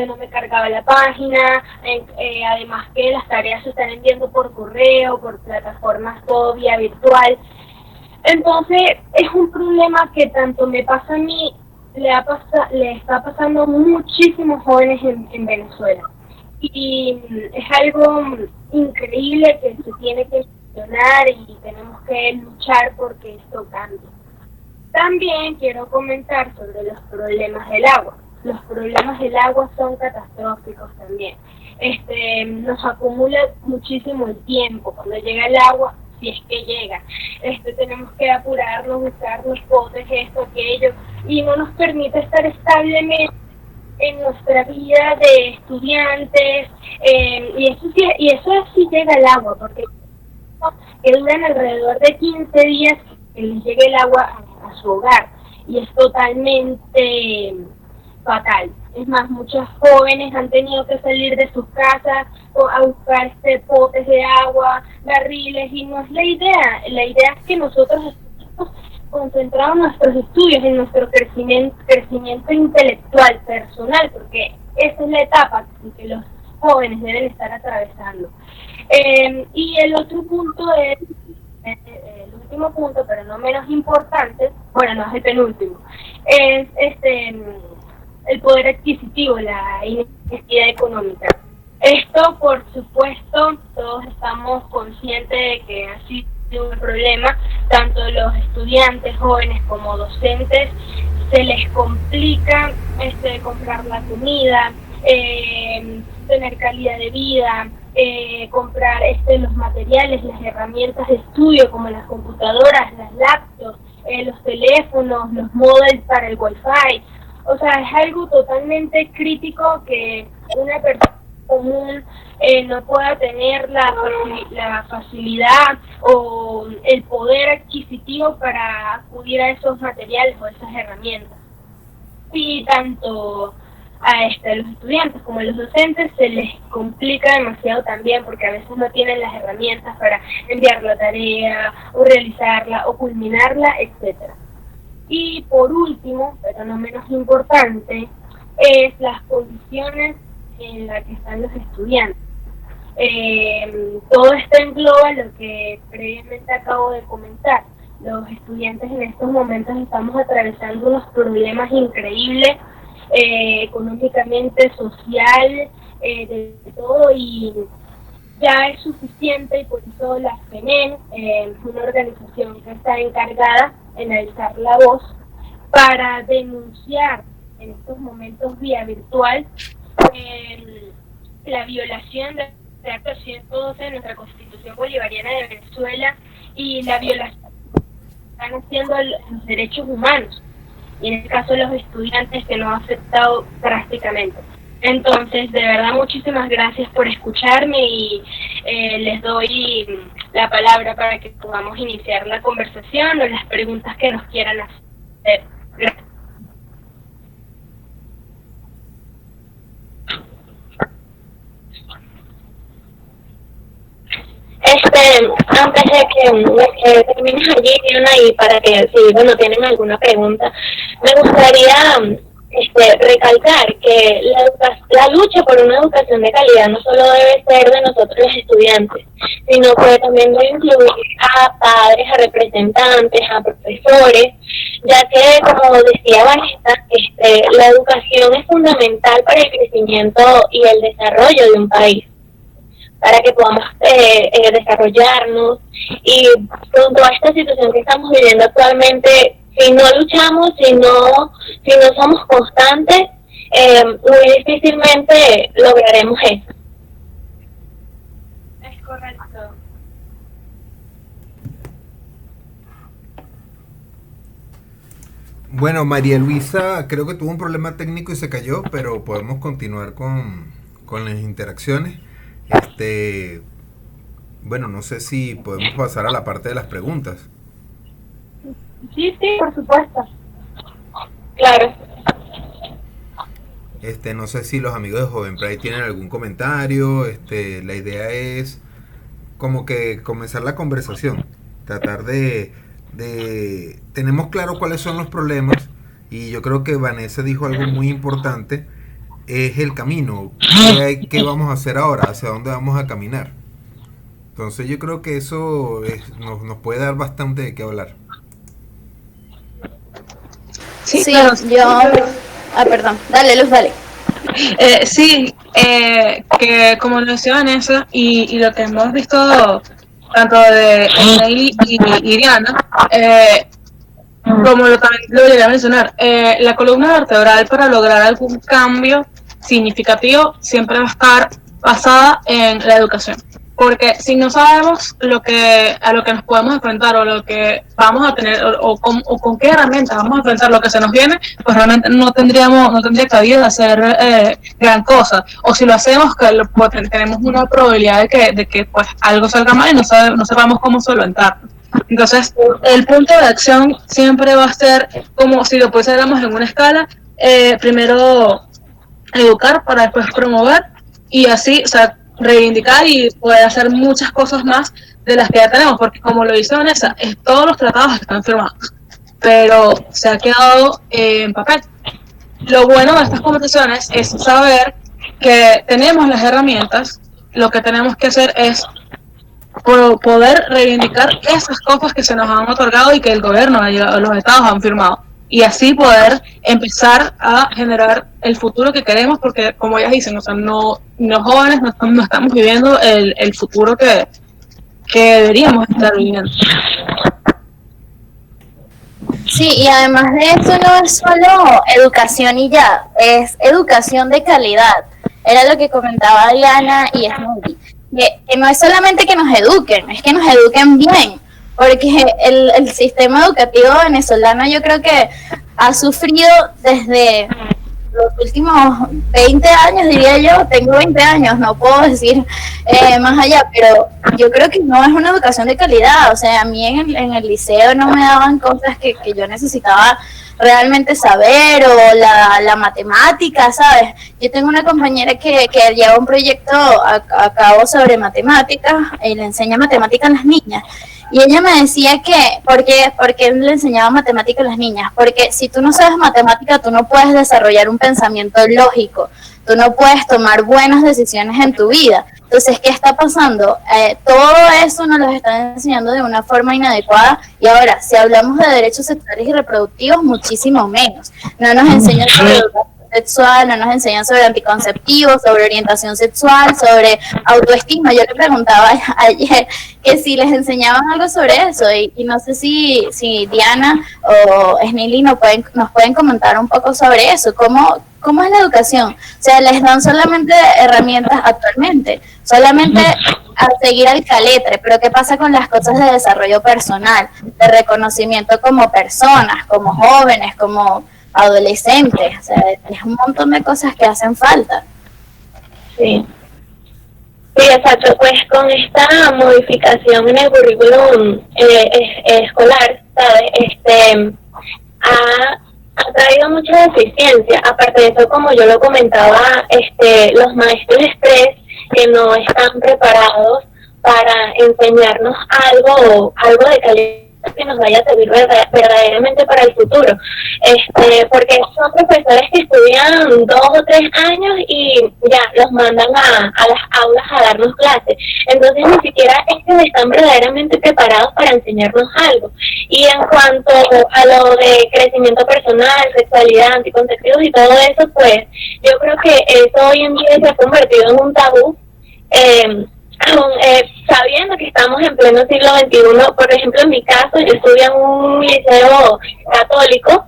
no me cargaba la página, además que las tareas se están enviando por correo, por plataformas todo vía virtual. Entonces es un problema que tanto me pasa a mí, le está pasando a muchísimos jóvenes en Venezuela. y es algo increíble que se tiene que mencionar y tenemos que luchar porque esto cambie. También quiero comentar sobre los problemas del agua. Los problemas del agua son catastróficos también. Nos acumula muchísimo el tiempo cuando llega el agua, si es que llega. Tenemos que apurarnos, buscar los potes, esto, aquello, y no nos permite estar establemente en nuestra vida de estudiantes, y eso sí llega el agua, porque que duran alrededor de 15 días que les llegue el agua a su hogar, y es totalmente fatal. Es más, muchos jóvenes han tenido que salir de sus casas a buscar potes de agua, barriles, y no es la idea. La idea es que nosotros concentramos nuestros estudios en nuestro crecimiento intelectual, personal, porque esa es la etapa que los jóvenes deben estar atravesando. Y el otro punto es, el último punto, pero no menos importante, bueno, no es el penúltimo, es el poder adquisitivo, la inestabilidad económica. Esto, por supuesto, todos estamos conscientes de que ha sido un problema, tanto los estudiantes jóvenes como docentes, se les complica comprar la comida, tener calidad de vida, comprar los materiales, las herramientas de estudio como las computadoras, las laptops, los teléfonos, los módems para el wifi. O sea, es algo totalmente crítico que una persona común no pueda tener la facilidad o el poder adquisitivo para acudir a esos materiales o esas herramientas. Y tanto a los estudiantes como a los docentes se les complica demasiado también, porque a veces no tienen las herramientas para enviar la tarea o realizarla o culminarla, etcétera. Y por último, pero no menos importante, es las condiciones en las que están los estudiantes. Todo esto engloba lo que previamente acabo de comentar. Los estudiantes en estos momentos estamos atravesando unos problemas increíbles, económicamente, social, de todo, y ya es suficiente, y por eso la FENEN es una organización que está encargada en alzar la voz para denunciar en estos momentos vía virtual la violación de artículo 112 de nuestra Constitución Bolivariana de Venezuela y la violación que están haciendo los derechos humanos, y en este caso los estudiantes, que nos ha afectado drásticamente. Entonces, de verdad, muchísimas gracias por escucharme, y les doy la palabra para que podamos iniciar la conversación o las preguntas que nos quieran hacer. Gracias. Antes de que termines allí, Diana, y para que, si tienen alguna pregunta, me gustaría recalcar que la lucha por una educación de calidad no solo debe ser de nosotros los estudiantes, sino que también debe incluir a padres, a representantes, a profesores, ya que, como decía Vanessa, la educación es fundamental para el crecimiento y el desarrollo de un país, para que podamos desarrollarnos. Y con toda esta situación que estamos viviendo actualmente, si no luchamos, si no somos constantes, muy difícilmente lograremos eso. Es correcto. Bueno, María Luisa creo que tuvo un problema técnico y se cayó, pero podemos continuar con las interacciones. Bueno, no sé si podemos pasar a la parte de las preguntas. Sí, por supuesto. Claro. No sé si los amigos de Joven Pride tienen algún comentario. La idea es como que comenzar la conversación, tratar de tenemos claro cuáles son los problemas, y yo creo que Vanessa dijo algo muy importante, es el camino, qué vamos a hacer ahora, hacia dónde vamos a caminar. Entonces yo creo que eso nos puede dar bastante de qué hablar. Sí, claro. Perdón, dale Luz, dale. Sí, que como lo decía Vanessa, y lo que hemos visto tanto de Neily y Diana, como también lo llegué a mencionar, la columna vertebral para lograr algún cambio significativo siempre va a estar basada en la educación. Porque si no sabemos a lo que nos podemos enfrentar o lo que vamos a tener o con qué herramientas vamos a enfrentar lo que se nos viene, pues realmente no tendría cabida hacer gran cosa. O si lo hacemos, pues, tenemos una probabilidad de que pues algo salga mal y no sepamos cómo solventarlo. Entonces, el punto de acción siempre va a ser como si lo pusiéramos en una escala, primero educar para después promover y así, o sea, reivindicar y poder hacer muchas cosas más de las que ya tenemos, porque como lo dice Vanessa, todos los tratados están firmados, pero se ha quedado en papel. Lo bueno de estas conversaciones es saber que tenemos las herramientas, lo que tenemos que hacer es poder reivindicar esas cosas que se nos han otorgado y que el gobierno y los estados han firmado, y así poder empezar a generar el futuro que queremos, porque como ellas dicen, o sea, los jóvenes no estamos viviendo el futuro que deberíamos estar viviendo. Sí, y además de eso no es solo educación y ya, es educación de calidad. Era lo que comentaba Diana y Smokey, que no es solamente que nos eduquen, es que nos eduquen bien, porque el sistema educativo venezolano yo creo que ha sufrido desde los últimos 20 años, diría yo. Tengo 20 años, no puedo decir más allá, pero yo creo que no es una educación de calidad. O sea, a mí en el liceo no me daban cosas que yo necesitaba realmente saber, o la matemática, ¿sabes? Yo tengo una compañera que lleva un proyecto a cabo sobre matemáticas y le enseña matemáticas a las niñas. Y ella me decía que, ¿por qué le enseñaba matemática a las niñas? Porque si tú no sabes matemática, tú no puedes desarrollar un pensamiento lógico, tú no puedes tomar buenas decisiones en tu vida. Entonces, ¿qué está pasando? Todo eso nos lo están enseñando de una forma inadecuada, y ahora, si hablamos de derechos sexuales y reproductivos, muchísimo menos. No nos enseñan sobre educación sexual, no nos enseñan sobre anticonceptivos, sobre orientación sexual, sobre autoestima. Yo le preguntaba ayer que si les enseñaban algo sobre eso, y no sé si Diana o Snilly nos pueden comentar un poco sobre eso. ¿Cómo es la educación? O sea, les dan solamente herramientas actualmente, solamente a seguir al caletre, pero ¿qué pasa con las cosas de desarrollo personal, de reconocimiento como personas, como jóvenes, como adolescentes? O sea, es un montón de cosas que hacen falta. Sí. Sí, exacto. Pues con esta modificación en el currículum escolar, ¿sabes? Ha traído mucha deficiencia. Aparte de eso, como yo lo comentaba, los maestros estrés que no están preparados para enseñarnos algo de calidad que nos vaya a servir verdaderamente para el futuro, porque son profesores que estudian 2 o 3 años y ya los mandan a las aulas a darnos clases. Entonces ni siquiera ellos están verdaderamente preparados para enseñarnos algo. Y en cuanto a lo de crecimiento personal, sexualidad, anticonceptivos y todo eso, pues yo creo que eso hoy en día se ha convertido en un tabú, sabiendo que estamos en pleno siglo XXI. Por ejemplo, en mi caso, yo estudio en un liceo católico,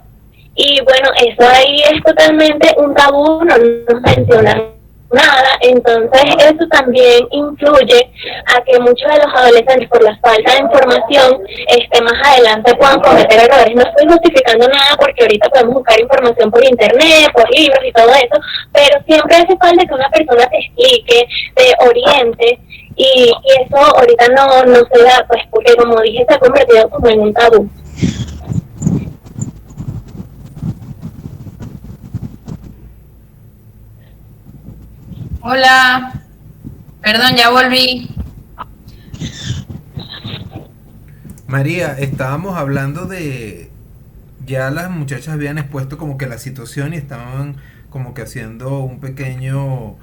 y bueno, eso ahí es totalmente un tabú, no nos mencionan nada. Entonces eso también influye a que muchos de los adolescentes, por la falta de información, más adelante puedan cometer errores. No estoy justificando nada, porque ahorita podemos buscar información por internet, por libros y todo eso, pero siempre hace falta que una persona te explique, te oriente, y eso ahorita no se da, pues porque, como dije, se ha convertido como en un tabú. Hola, perdón, ya volví. María, estábamos hablando de... Ya las muchachas habían expuesto como que la situación y estaban como que haciendo un pequeño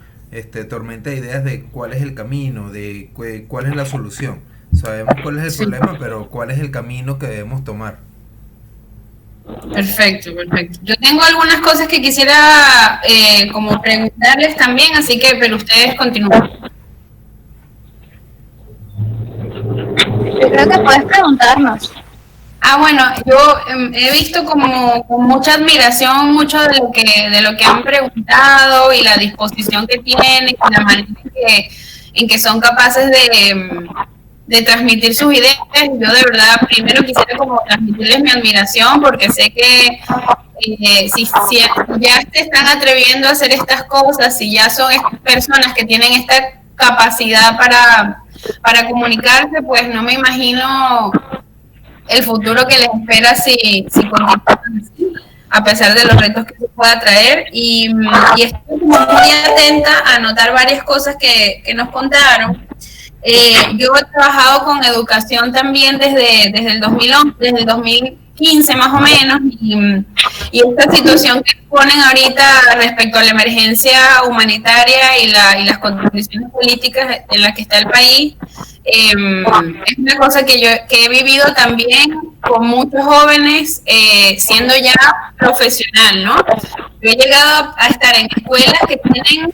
tormenta de ideas de cuál es el camino, de cuál es la solución. Sabemos cuál es el problema, pero cuál es el camino que debemos tomar. Perfecto, perfecto. Yo tengo algunas cosas que quisiera como preguntarles también, así que, pero ustedes continúen. Yo creo que puedes preguntarnos. Bueno, yo he visto como con mucha admiración mucho de lo que han preguntado y la disposición que tienen y la manera en que son capaces de transmitir sus ideas. Yo de verdad primero quisiera como transmitirles mi admiración porque sé que si ya se están atreviendo a hacer estas cosas, si ya son personas que tienen esta capacidad para comunicarse, pues no me imagino el futuro que les espera si continúan así, a pesar de los retos que se pueda traer. Y estoy muy atenta a anotar varias cosas que nos contaron. Yo he trabajado con educación también desde el 2011, desde el 2015 más o menos, y esta situación que ponen ahorita respecto a la emergencia humanitaria y las condiciones políticas en las que está el país, es una cosa que he vivido también con muchos jóvenes siendo ya profesional, ¿no? Yo he llegado a estar en escuelas que tienen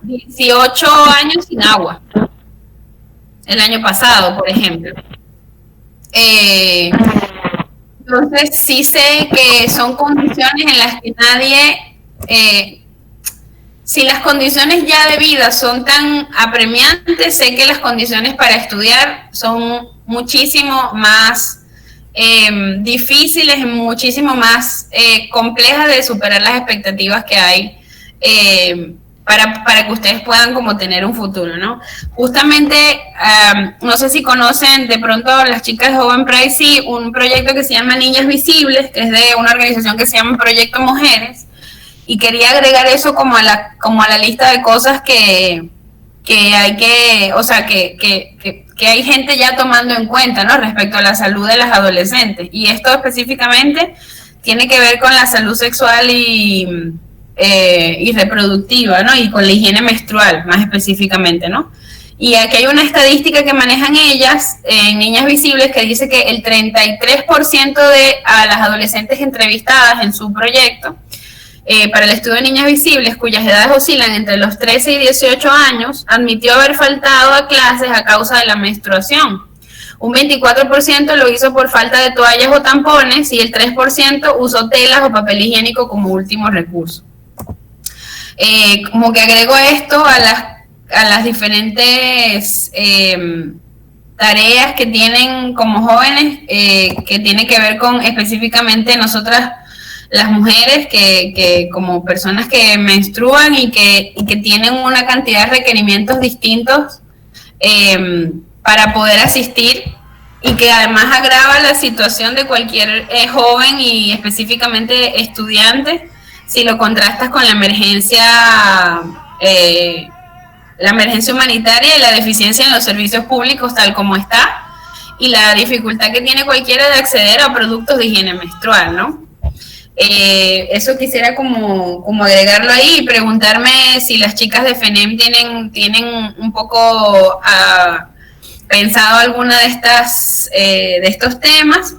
18 años sin agua. El año pasado, por ejemplo. Entonces, sí sé que son condiciones en las que nadie, si las condiciones ya de vida son tan apremiantes, sé que las condiciones para estudiar son muchísimo más difíciles, muchísimo más complejas de superar las expectativas que hay para que ustedes puedan como tener un futuro, ¿no? Justamente, no sé si conocen de pronto las chicas de Joven Pride, sí, un proyecto que se llama Niñas Visibles, que es de una organización que se llama Proyecto Mujeres, y quería agregar eso como a la lista de cosas que hay que, o sea, que hay gente ya tomando en cuenta, ¿no? Respecto a la salud de las adolescentes. Y esto específicamente tiene que ver con la salud sexual y reproductiva, ¿no? Y con la higiene menstrual, más específicamente, ¿no? Y aquí hay una estadística que manejan ellas, en Niñas Visibles, que dice que el 33% de las adolescentes entrevistadas en su proyecto para el estudio de Niñas Visibles, cuyas edades oscilan entre los 13 y 18 años, admitió haber faltado a clases a causa de la menstruación. Un 24% lo hizo por falta de toallas o tampones y el 3% usó telas o papel higiénico como último recurso. Como que agrego esto a las diferentes tareas que tienen como jóvenes, que tiene que ver con específicamente nosotras las mujeres que como personas que menstruan y que tienen una cantidad de requerimientos distintos para poder asistir, y que además agrava la situación de cualquier joven y específicamente estudiante si lo contrastas con la emergencia humanitaria y la deficiencia en los servicios públicos tal como está, y la dificultad que tiene cualquiera de acceder a productos de higiene menstrual, ¿no? Eso quisiera como agregarlo ahí y preguntarme si las chicas de FENEM tienen un poco pensado alguna de estos temas.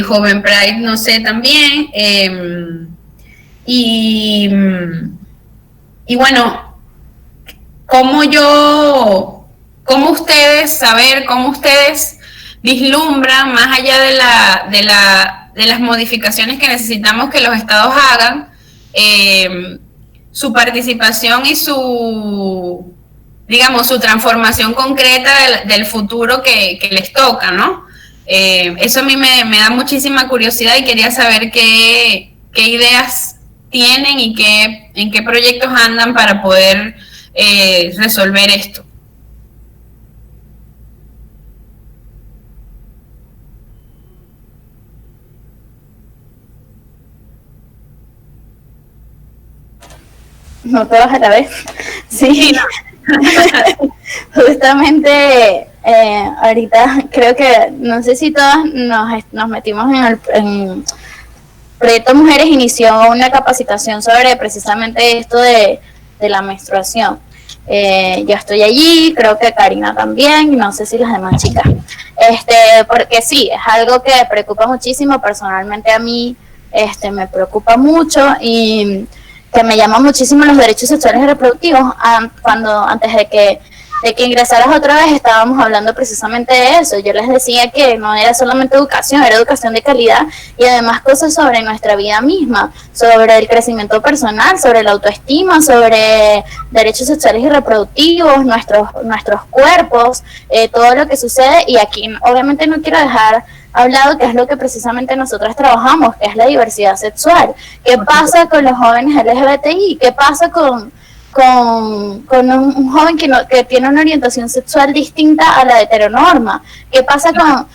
Joven Pride, no sé, también. Y bueno, cómo ustedes vislumbran, más allá de las modificaciones que necesitamos que los estados hagan, su participación y su transformación concreta del futuro que les toca, ¿no? Eso a mí me da muchísima curiosidad y quería saber qué ideas tienen y en qué proyectos andan para poder resolver esto. No todos a la vez. Sí. Justamente ahorita creo que, no sé si todas nos metimos en Proyecto Mujeres inició una capacitación sobre precisamente esto de la menstruación. Yo estoy allí, creo que Karina también, y no sé si las demás chicas. Porque sí, es algo que preocupa muchísimo, personalmente a mí me preocupa mucho y que me llaman muchísimo los derechos sexuales y reproductivos. Antes de que ingresaras otra vez estábamos hablando precisamente de eso. Yo les decía que no era solamente educación, era educación de calidad y además cosas sobre nuestra vida misma, sobre el crecimiento personal, sobre la autoestima, sobre derechos sexuales y reproductivos, nuestros cuerpos, todo lo que sucede. Y aquí obviamente no quiero dejar hablado que es lo que precisamente nosotras trabajamos, que es la diversidad sexual. ¿Qué pasa con los jóvenes LGBTI? ¿Qué pasa con un joven que tiene una orientación sexual distinta a la heteronorma? ¿Qué pasa con...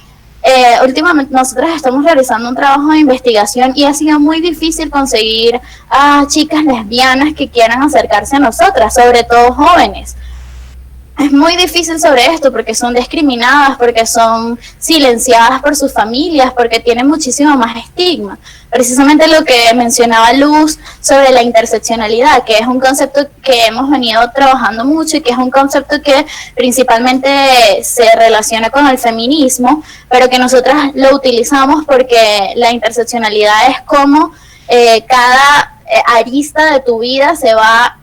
últimamente nosotros estamos realizando un trabajo de investigación y ha sido muy difícil conseguir a chicas lesbianas que quieran acercarse a nosotras, sobre todo jóvenes. Es muy difícil sobre esto porque son discriminadas, porque son silenciadas por sus familias, porque tienen muchísimo más estigma. Precisamente lo que mencionaba Luz sobre la interseccionalidad, que es un concepto que hemos venido trabajando mucho y que es un concepto que principalmente se relaciona con el feminismo, pero que nosotras lo utilizamos porque la interseccionalidad es como cada arista de tu vida se va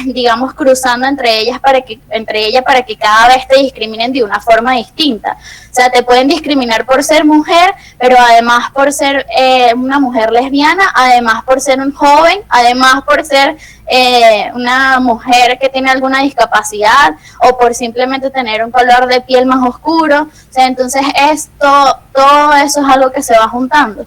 digamos cruzando entre ella para que cada vez te discriminen de una forma distinta. O sea, te pueden discriminar por ser mujer, pero además por ser una mujer lesbiana, además por ser un joven, además por ser una mujer que tiene alguna discapacidad o por simplemente tener un color de piel más oscuro. O sea, entonces todo eso es algo que se va juntando.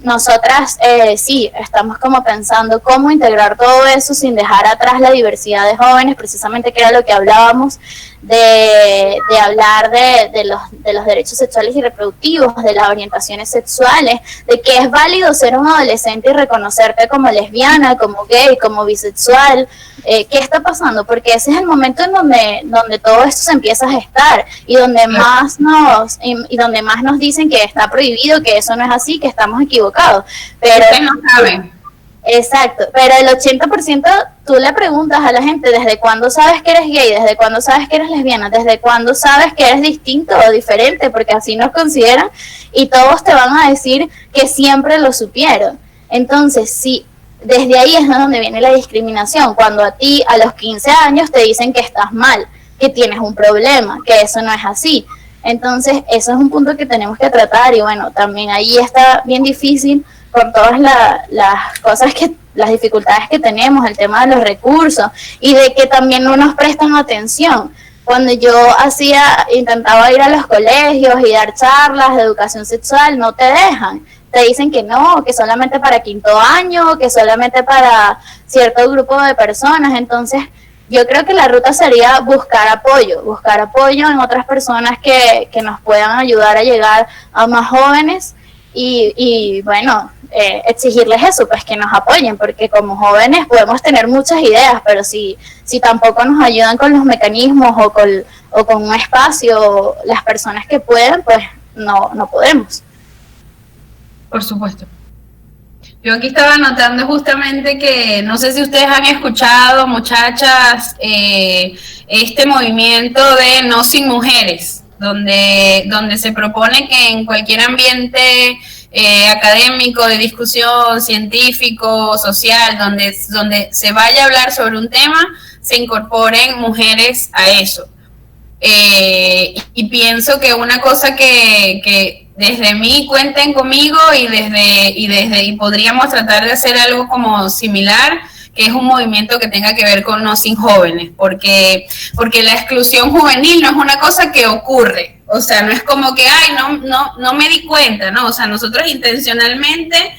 Nosotras sí, estamos como pensando cómo integrar todo eso sin dejar atrás la diversidad de jóvenes, precisamente que era lo que hablábamos, de hablar de los derechos sexuales y reproductivos, de las orientaciones sexuales, de que es válido ser un adolescente y reconocerte como lesbiana, como gay, como bisexual. ¿Qué está pasando? Porque ese es el momento en donde todo esto se empieza a gestar y donde más donde más nos dicen que está prohibido, que eso no es así, que estamos equivocados. Pero ustedes no saben. Exacto, pero el 80% tú le preguntas a la gente desde cuándo sabes que eres gay, desde cuándo sabes que eres lesbiana, desde cuándo sabes que eres distinto o diferente, porque así nos consideran, y todos te van a decir que siempre lo supieron. Entonces, sí, desde ahí es donde viene la discriminación, cuando a ti a los 15 años te dicen que estás mal, que tienes un problema, que eso no es así. Entonces, eso es un punto que tenemos que tratar y bueno, también ahí está bien difícil con todas las dificultades que tenemos, el tema de los recursos y de que también no nos prestan atención. Cuando yo intentaba ir a los colegios y dar charlas de educación sexual, no te dejan. Te dicen que no, que solamente para quinto año, que solamente para cierto grupo de personas. Entonces, yo creo que la ruta sería buscar apoyo en otras personas que nos puedan ayudar a llegar a más jóvenes y bueno, exigirles eso, pues que nos apoyen, porque como jóvenes podemos tener muchas ideas, pero si tampoco nos ayudan con los mecanismos o con un espacio, las personas que pueden, pues no podemos. Por supuesto. Yo aquí estaba notando justamente que, no sé si ustedes han escuchado, muchachas, este movimiento de No Sin Mujeres, donde se propone que en cualquier ambiente académico, de discusión, científico, social, donde se vaya a hablar sobre un tema, se incorporen mujeres a eso. Y pienso que una cosa que desde mí cuenten conmigo y podríamos tratar de hacer algo como similar, que es un movimiento que tenga que ver con No Sin Jóvenes, porque la exclusión juvenil no es una cosa que ocurre, o sea, no es como que, ay, no me di cuenta, ¿no? O sea, nosotros intencionalmente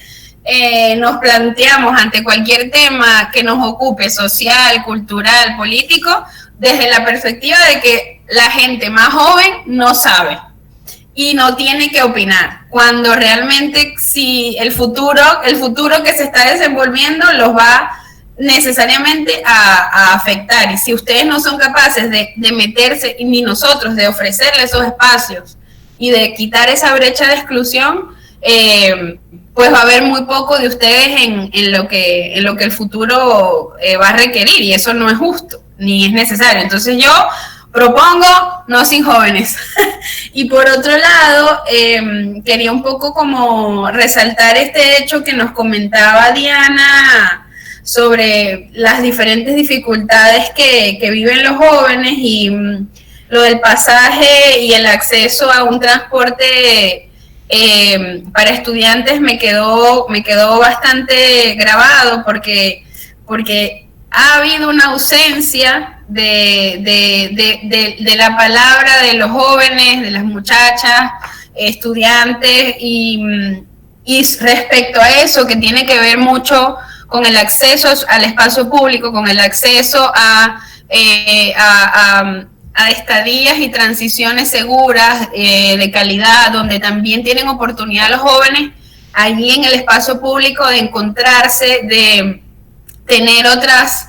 nos planteamos ante cualquier tema que nos ocupe, social, cultural, político, desde la perspectiva de que la gente más joven no sabe y no tiene que opinar, cuando realmente si el futuro que se está desenvolviendo los va necesariamente a afectar, y si ustedes no son capaces de meterse, ni nosotros, de ofrecerle esos espacios y de quitar esa brecha de exclusión, pues va a haber muy poco de ustedes en lo que el futuro va a requerir, y eso no es justo, ni es necesario. Entonces yo propongo no sin jóvenes. Y por otro lado, quería un poco como resaltar este hecho que nos comentaba Diana sobre las diferentes dificultades que viven los jóvenes, y lo del pasaje y el acceso a un transporte para estudiantes me quedó bastante grabado, porque ha habido una ausencia de la palabra de los jóvenes, de las muchachas, estudiantes, y respecto a eso, que tiene que ver mucho con el acceso al espacio público, con el acceso a estadías y transiciones seguras, de calidad, donde también tienen oportunidad los jóvenes allí en el espacio público de encontrarse, de tener otras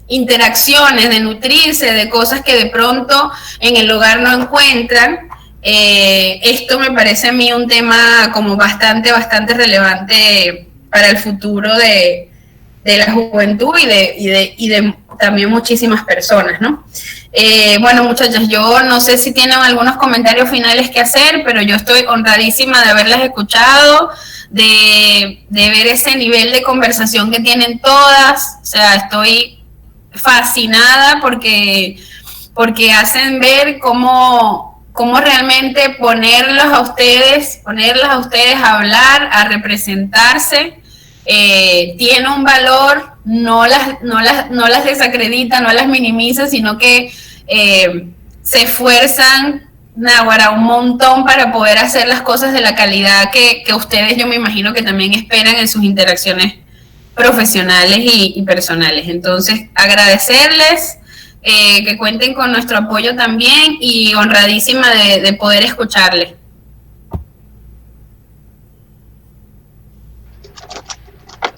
interacciones, de nutrirse de cosas que de pronto en el hogar no encuentran. Esto me parece a mí un tema como bastante relevante para el futuro de la juventud y de también muchísimas personas, ¿no? Bueno, muchachas, yo no sé si tienen algunos comentarios finales que hacer, pero yo estoy honradísima de haberlas escuchado, de ver ese nivel de conversación que tienen todas. O sea, estoy fascinada porque hacen ver cómo realmente ponerlas a ustedes a hablar, a representarse, tiene un valor. No las desacredita, no las minimiza, sino que se esfuerzan un montón para poder hacer las cosas de la calidad que ustedes, yo me imagino que también esperan en sus interacciones profesionales y personales. Entonces, agradecerles, que cuenten con nuestro apoyo también, y honradísima de poder escucharles.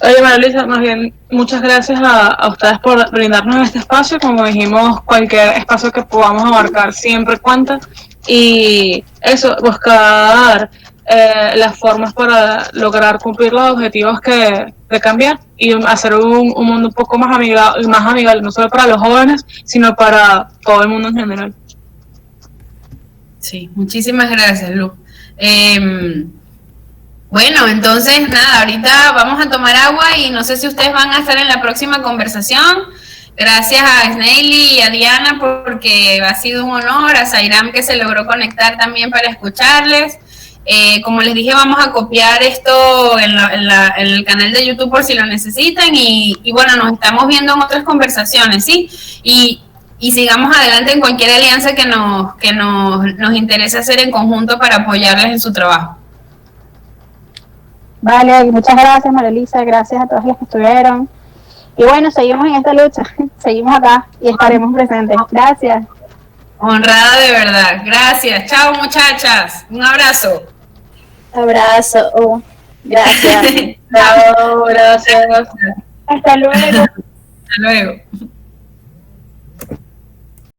Oye, Marilisa, más bien, muchas gracias a ustedes por brindarnos este espacio. Como dijimos, cualquier espacio que podamos abarcar siempre cuenta, y eso, buscar las formas para lograr cumplir los objetivos de cambiar y hacer un mundo un poco más amigable, no solo para los jóvenes, sino para todo el mundo en general. Sí, muchísimas gracias, Lu. Bueno, entonces nada, ahorita vamos a tomar agua, y no sé si ustedes van a estar en la próxima conversación. Gracias a Snaily y a Diana, porque ha sido un honor, a Zairam, que se logró conectar también para escucharles. Como les dije, vamos a copiar esto en el canal de YouTube por si lo necesitan, y bueno, nos estamos viendo en otras conversaciones, ¿sí? Y sigamos adelante en cualquier alianza que nos interese hacer en conjunto para apoyarles en su trabajo. Vale, muchas gracias, Marilisa, gracias a todas las que estuvieron. Y bueno, seguimos en esta lucha, seguimos acá y estaremos presentes. Gracias. Honrada de verdad, gracias. Chao, muchachas, un abrazo. Abrazo, gracias. Chao, gracias. Hasta luego. Hasta luego.